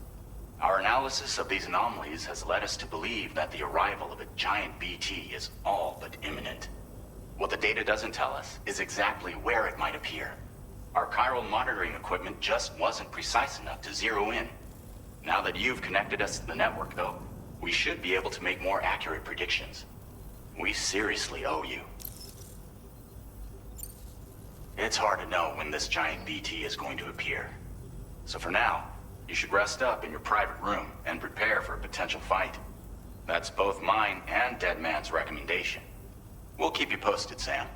Our analysis of these anomalies has led us to believe that the arrival of a giant BT is all but imminent. What the data doesn't tell us is exactly where it might appear. Our chiral monitoring equipment just wasn't precise enough to zero in. Now that you've connected us to the network, though, we should be able to make more accurate predictions. We seriously owe you. It's hard to know when this giant BT is going to appear. So for now, you should rest up in your private room and prepare for a potential fight. That's both mine and Deadman's recommendation. We'll keep you posted, Sam.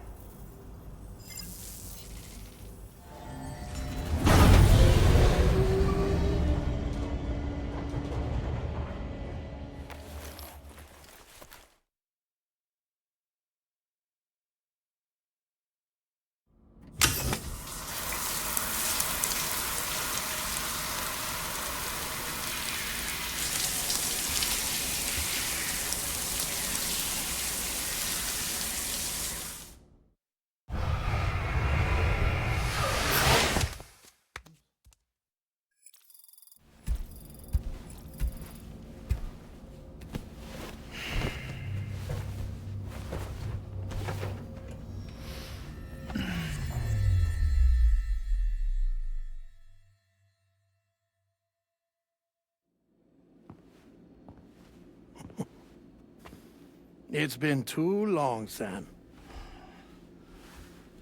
It's been too long, Sam.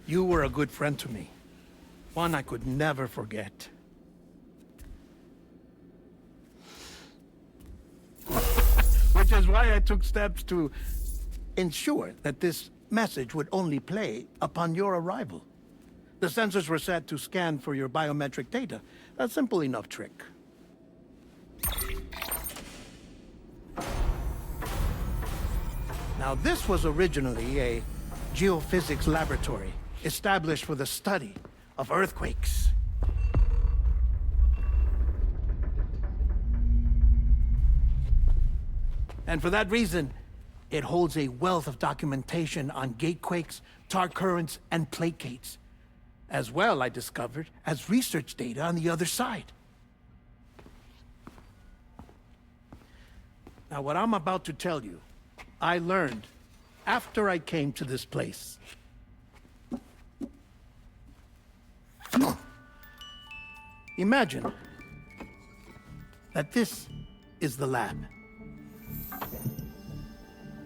You were a good friend to me. One I could never forget. Which is why I took steps to ensure that this message would only play upon your arrival. The sensors were set to scan for your biometric data. A simple enough trick. Now, this was originally a geophysics laboratory established for the study of earthquakes. And for that reason, it holds a wealth of documentation on gatequakes, tar currents, and plate gates. As well, I discovered, as research data on the other side. Now, what I'm about to tell you, I learned after I came to this place. Imagine that this is the lab.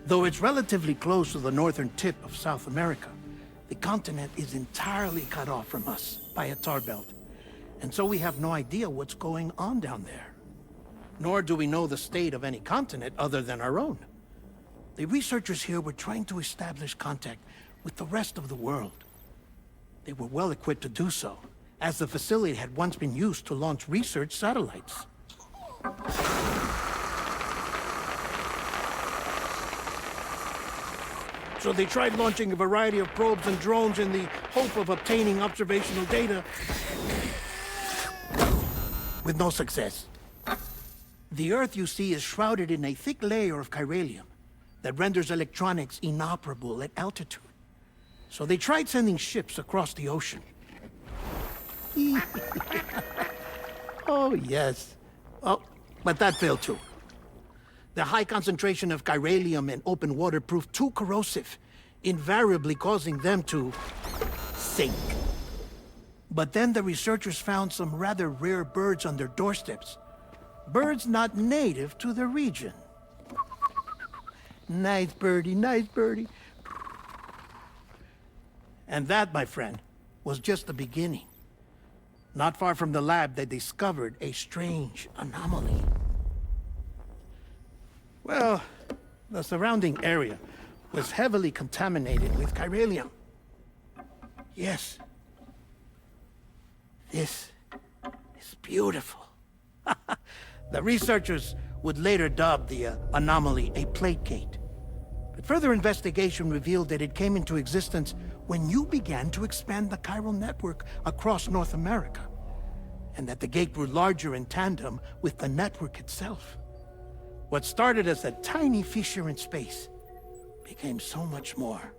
Though it's relatively close to the northern tip of South America, the continent is entirely cut off from us by a tar belt. And so we have no idea what's going on down there. Nor do we know the state of any continent other than our own. The researchers here were trying to establish contact with the rest of the world. They were well equipped to do so, as the facility had once been used to launch research satellites. So they tried launching a variety of probes and drones in the hope of obtaining observational data, with no success. The Earth, you see, is shrouded in a thick layer of chiralium that renders electronics inoperable at altitude. So they tried sending ships across the ocean. Oh, yes. Oh, but that failed too. The high concentration of chiralium in open water proved too corrosive, invariably causing them to sink. But then the researchers found some rather rare birds on their doorsteps. Birds not native to the region. Nice birdie, nice birdie. And that, my friend, was just the beginning. Not far from the lab, they discovered a strange anomaly. Well, the surrounding area was heavily contaminated with chiralium. Yes. This is beautiful. The researchers would later dub the anomaly a plate gate. But further investigation revealed that it came into existence when you began to expand the chiral network across North America, and that the gate grew larger in tandem with the network itself. What started as a tiny fissure in space became so much more.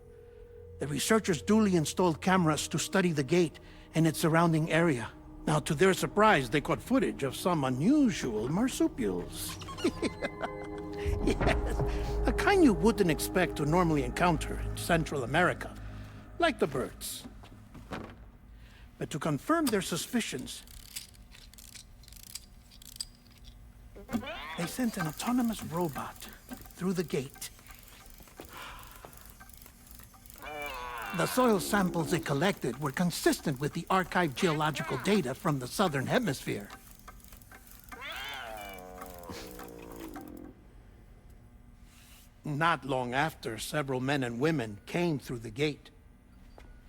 The researchers duly installed cameras to study the gate and its surrounding area. Now, to their surprise, they caught footage of some unusual marsupials. Yes, a kind you wouldn't expect to normally encounter in Central America, like the birds. But to confirm their suspicions, they sent an autonomous robot through the gate. The soil samples it collected were consistent with the archived geological data from the southern hemisphere. Not long after, several men and women came through the gate.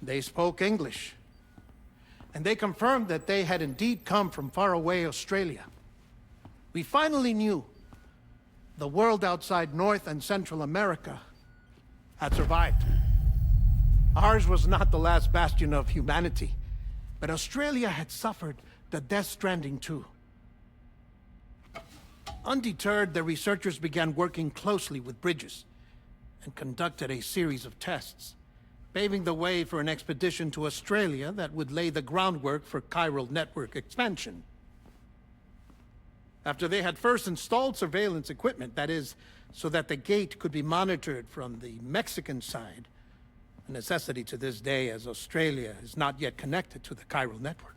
They spoke English, and they confirmed that they had indeed come from faraway Australia. We finally knew the world outside North and Central America had survived. Ours was not the last bastion of humanity, but Australia had suffered the death stranding too. Undeterred, the researchers began working closely with Bridges and conducted a series of tests, paving the way for an expedition to Australia that would lay the groundwork for chiral network expansion. After they had first installed surveillance equipment, that is, so that the gate could be monitored from the Mexican side, a necessity to this day as Australia is not yet connected to the chiral network.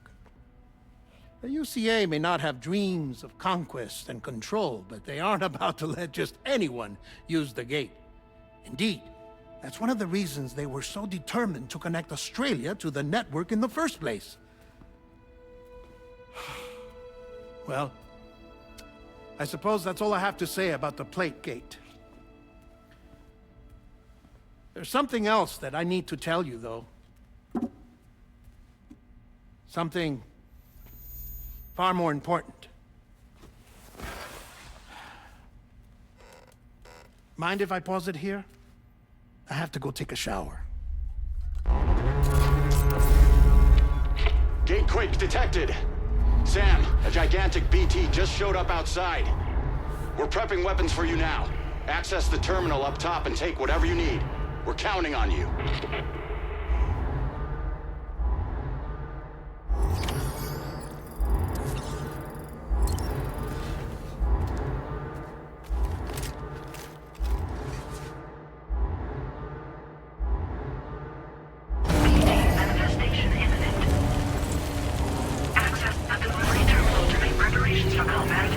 The UCA may not have dreams of conquest and control, but they aren't about to let just anyone use the gate. Indeed, that's one of the reasons they were so determined to connect Australia to the network in the first place. Well, I suppose that's all I have to say about the plate gate. There's something else that I need to tell you, though. Something far more important. Mind if I pause it here? I have to go take a shower. Gate quake detected. Sam, a gigantic BT just showed up outside. We're prepping weapons for you now. Access the terminal up top and take whatever you need. We're counting on you. Manifestation imminent. Access the delivery terminal to make preparations for combat.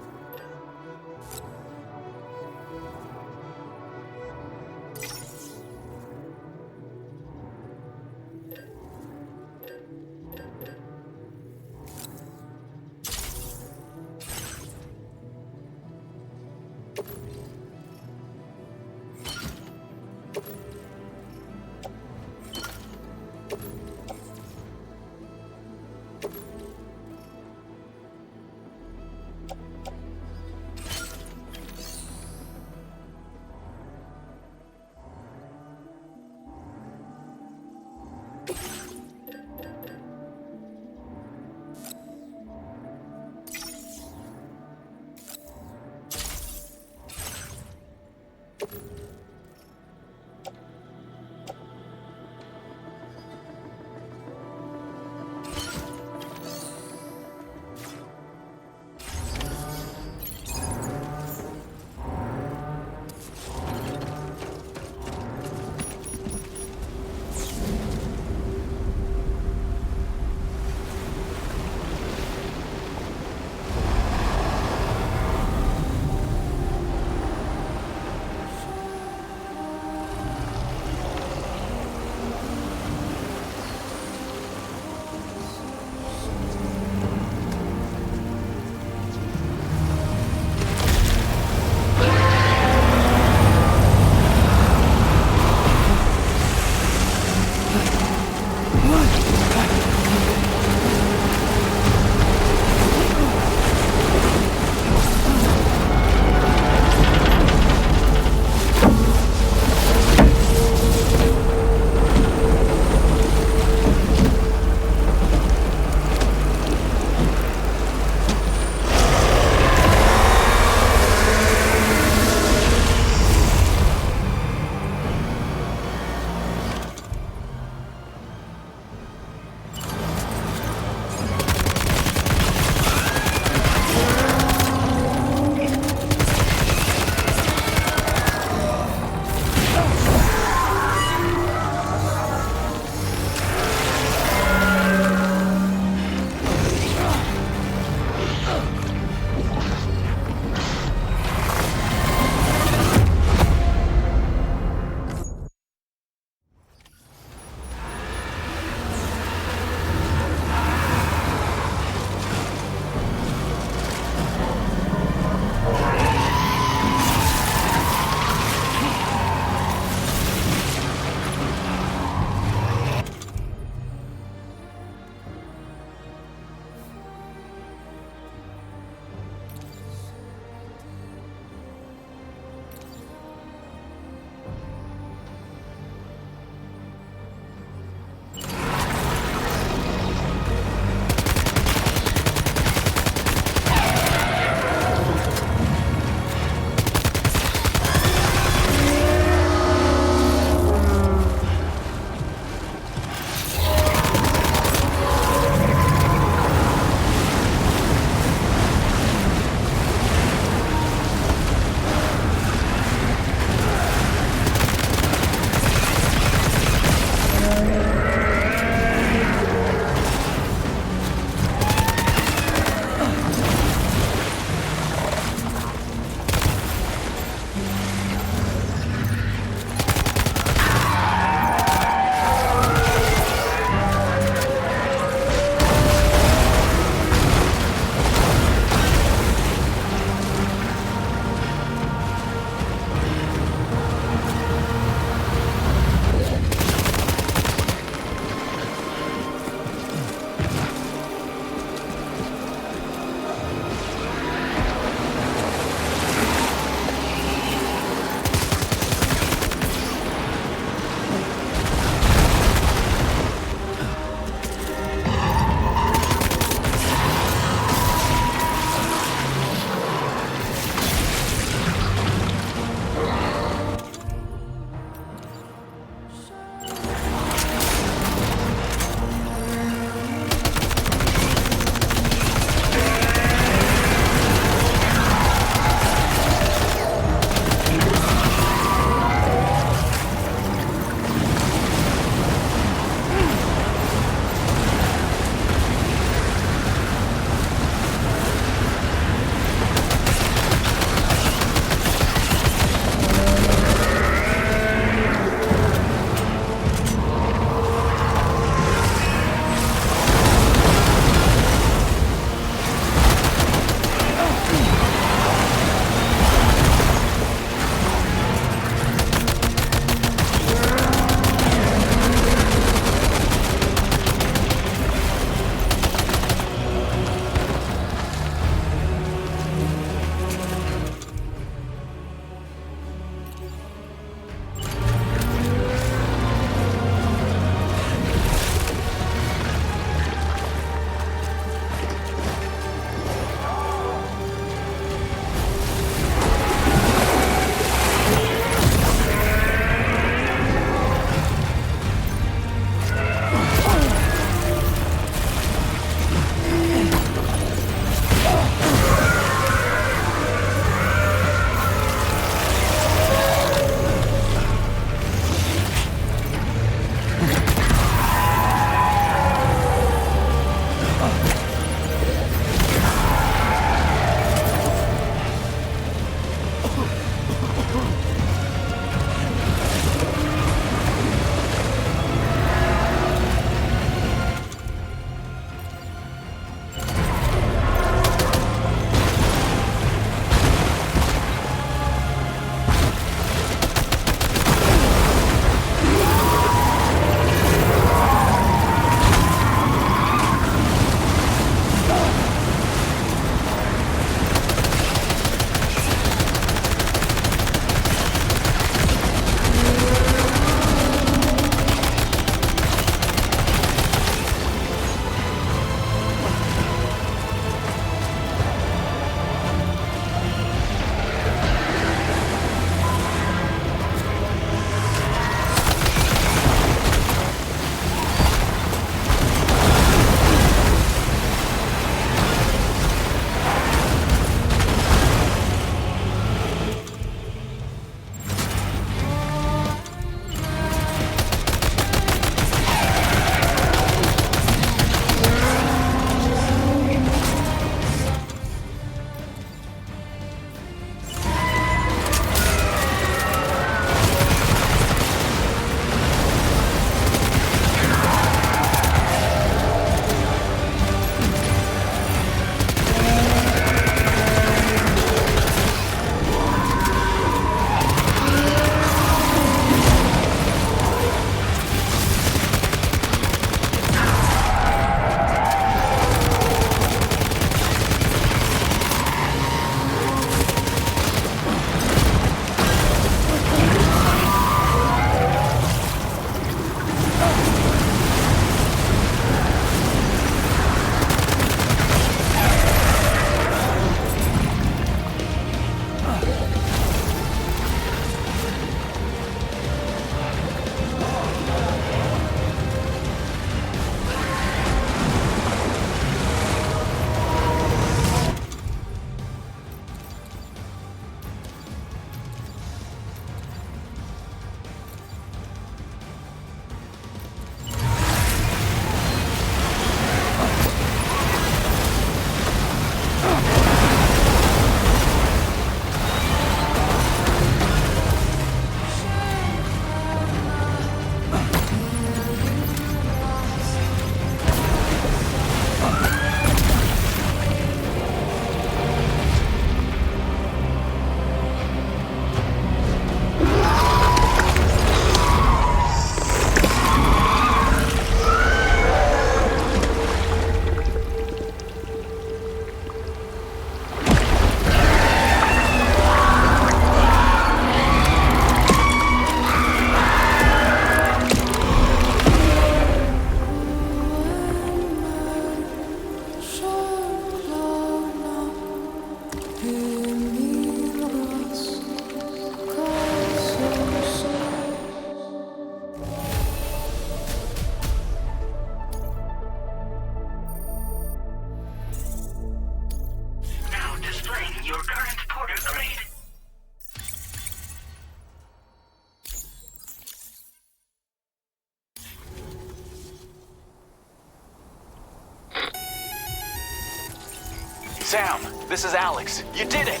Sam, this is Alex. You did it!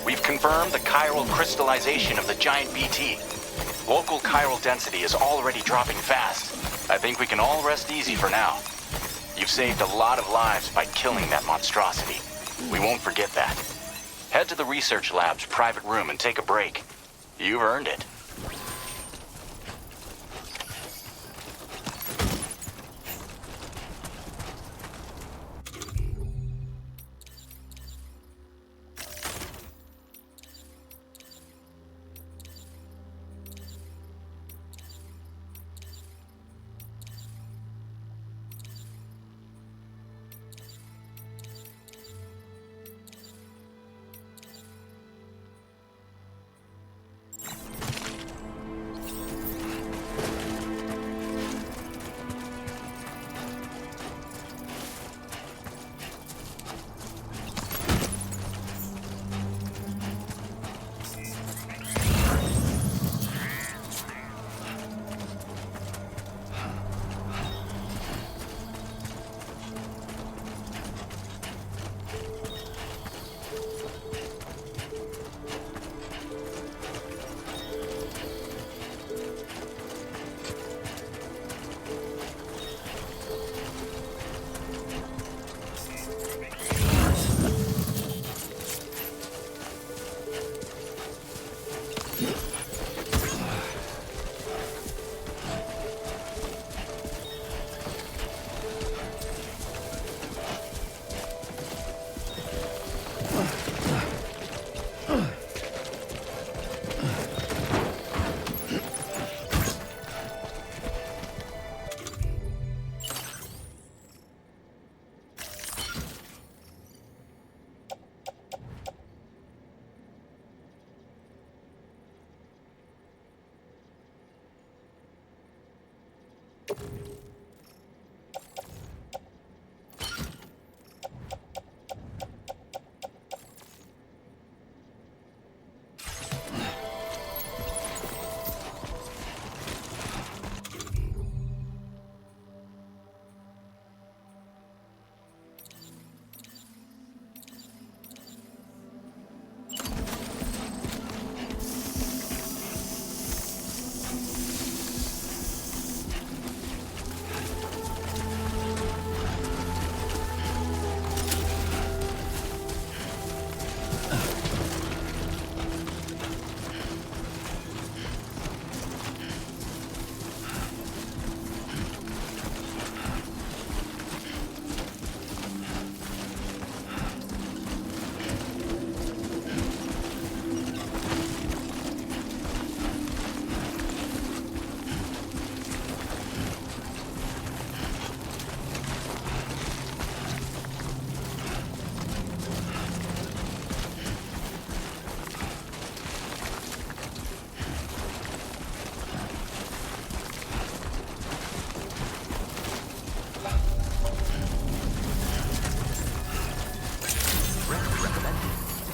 We've confirmed the chiral crystallization of the giant BT. Local chiral density is already dropping fast. I think we can all rest easy for now. You've saved a lot of lives by killing that monstrosity. We won't forget that. Head to the research lab's private room and take a break. You've earned it.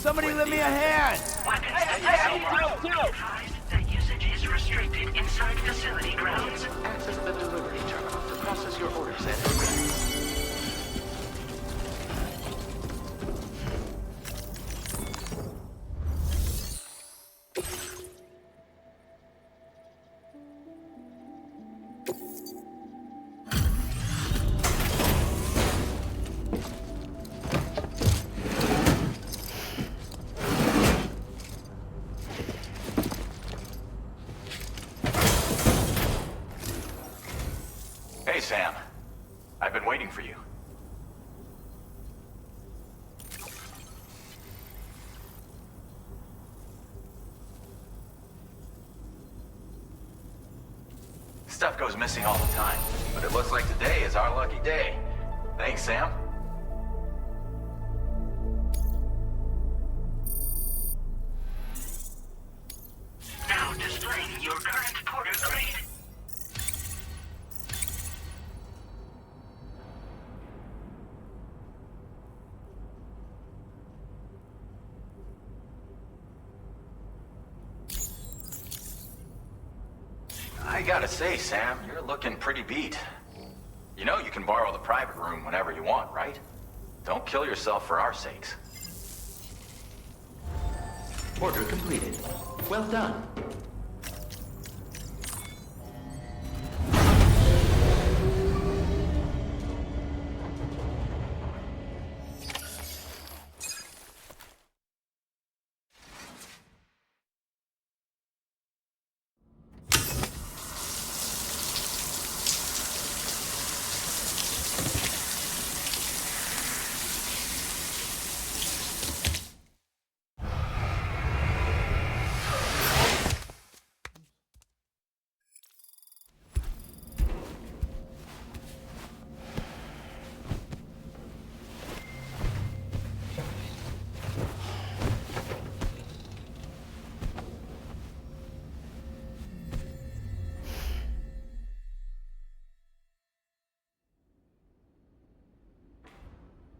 Somebody lend me a hand! That usage is restricted inside facility grounds. Access the delivery terminal to process your orders and... Hey, Sam. I've been waiting for you. Stuff goes missing all the time, but it looks like today is our lucky day. Thanks, Sam. Now displaying your current porter grade. I gotta say, Sam, you're looking pretty beat. You know you can borrow the private room whenever you want, right? Don't kill yourself for our sakes. Order completed. Well done.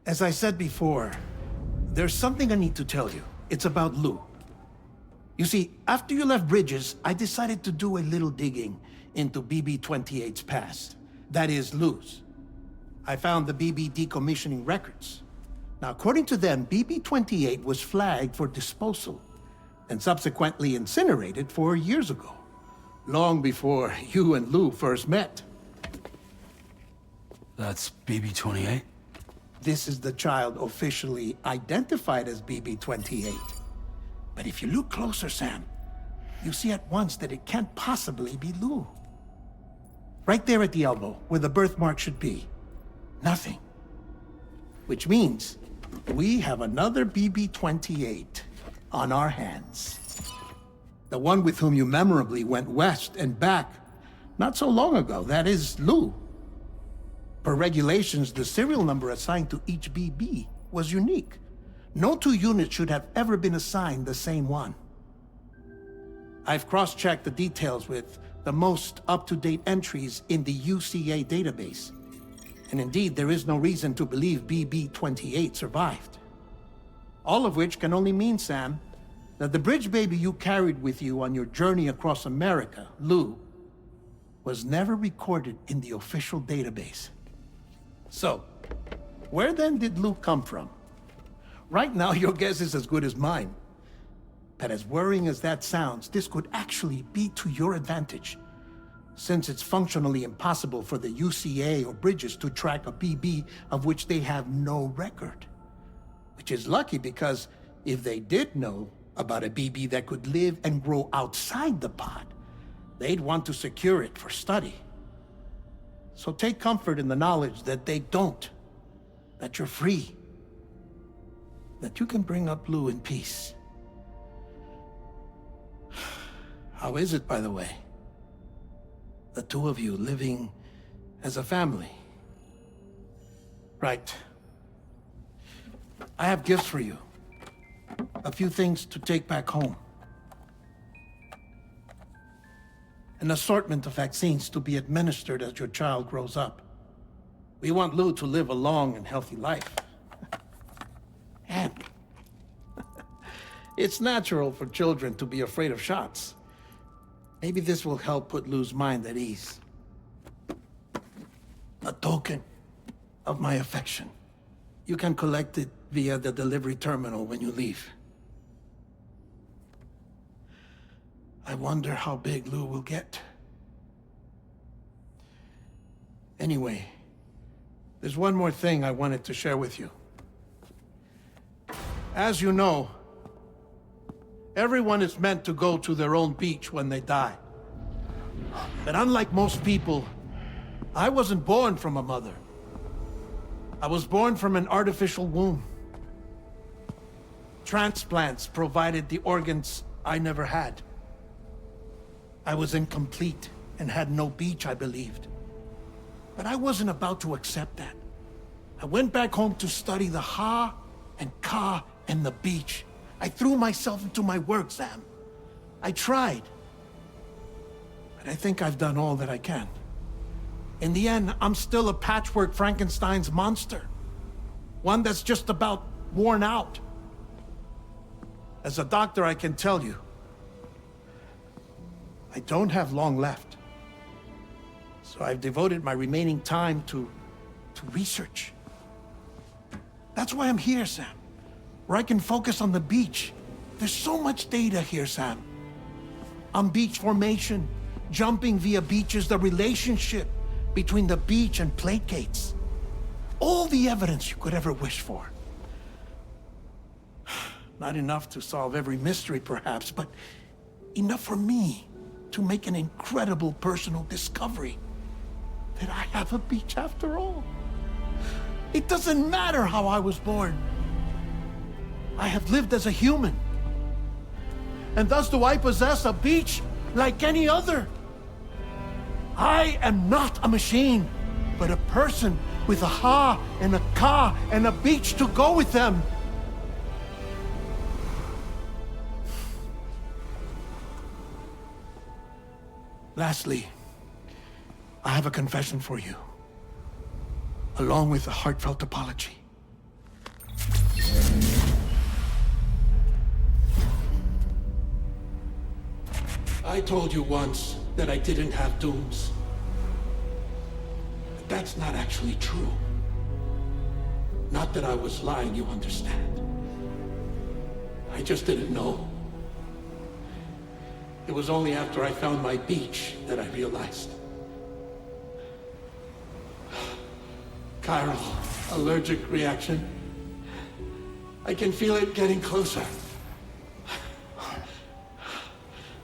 As I said before, there's something I need to tell you. It's about Lou. You see, after you left Bridges, I decided to do a little digging into BB-28's past. That is, Lou's. I found the BB decommissioning records. Now, according to them, BB-28 was flagged for disposal and subsequently incinerated 4 years ago, long before you and Lou first met. That's BB-28? This is the child officially identified as BB-28. But if you look closer, Sam, you see at once that it can't possibly be Lou. Right there at the elbow, where the birthmark should be. Nothing. Which means we have another BB-28 on our hands. The one with whom you memorably went west and back not so long ago, that is Lou. Per regulations, the serial number assigned to each BB was unique. No two units should have ever been assigned the same one. I've cross-checked the details with the most up-to-date entries in the UCA database. And indeed, there is no reason to believe BB-28 survived. All of which can only mean, Sam, that the bridge baby you carried with you on your journey across America, Lou, was never recorded in the official database. So, where then did Lou come from? Right now, your guess is as good as mine. But as worrying as that sounds, this could actually be to your advantage, since it's functionally impossible for the UCA or Bridges to track a BB of which they have no record. Which is lucky because if they did know about a BB that could live and grow outside the pod, they'd want to secure it for study. So take comfort in the knowledge that they don't, that you're free, that you can bring up Lou in peace. How is it, by the way? The two of you living as a family. Right. I have gifts for you. A few things to take back home. An assortment of vaccines to be administered as your child grows up. We want Lou to live a long and healthy life. And it's natural for children to be afraid of shots. Maybe this will help put Lou's mind at ease. A token of my affection. You can collect it via the delivery terminal when you leave. I wonder how big Lou will get. Anyway, there's one more thing I wanted to share with you. As you know, everyone is meant to go to their own beach when they die. But unlike most people, I wasn't born from a mother. I was born from an artificial womb. Transplants provided the organs I never had. I was incomplete and had no beach, I believed. But I wasn't about to accept that. I went back home to study the Ha and Ka and the beach. I threw myself into my work, Sam. I tried. But I think I've done all that I can. In the end, I'm still a patchwork Frankenstein's monster. One that's just about worn out. As a doctor, I can tell you, I don't have long left. So I've devoted my remaining time to research. That's why I'm here, Sam. Where I can focus on the beach. There's so much data here, Sam. On beach formation, jumping via beaches, the relationship between the beach and placates. All the evidence you could ever wish for. Not enough to solve every mystery, perhaps, but enough for me to make an incredible personal discovery. That I have a beach after all. It doesn't matter how I was born. I have lived as a human. And thus do I possess a beach like any other. I am not a machine, but a person with a ha and a ka and a beach to go with them. Lastly, I have a confession for you, along with a heartfelt apology. I told you once that I didn't have dooms. But that's not actually true. Not that I was lying, you understand. I just didn't know. It was only after I found my beach that I realized. Chiral allergic reaction. I can feel it getting closer.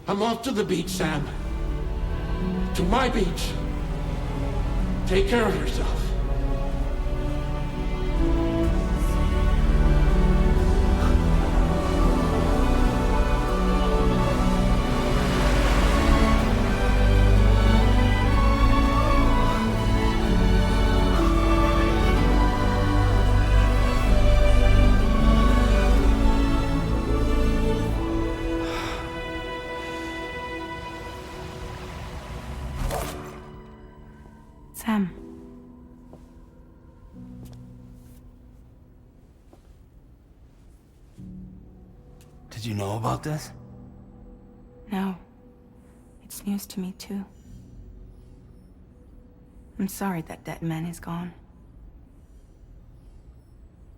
I'm off to the beach, Sam. To my beach. Take care of yourself. Sam. Did you know about this? No. It's news to me, too. I'm sorry that that man is gone.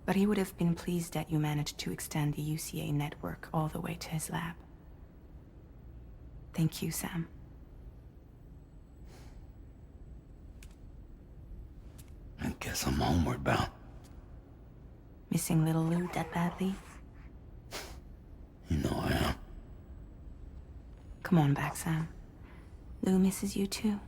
But he would have been pleased that you managed to extend the UCA network all the way to his lab. Thank you, Sam. I guess I'm homeward bound. Missing little Lou that badly? You know I am. Come on back, Sam. Lou misses you too.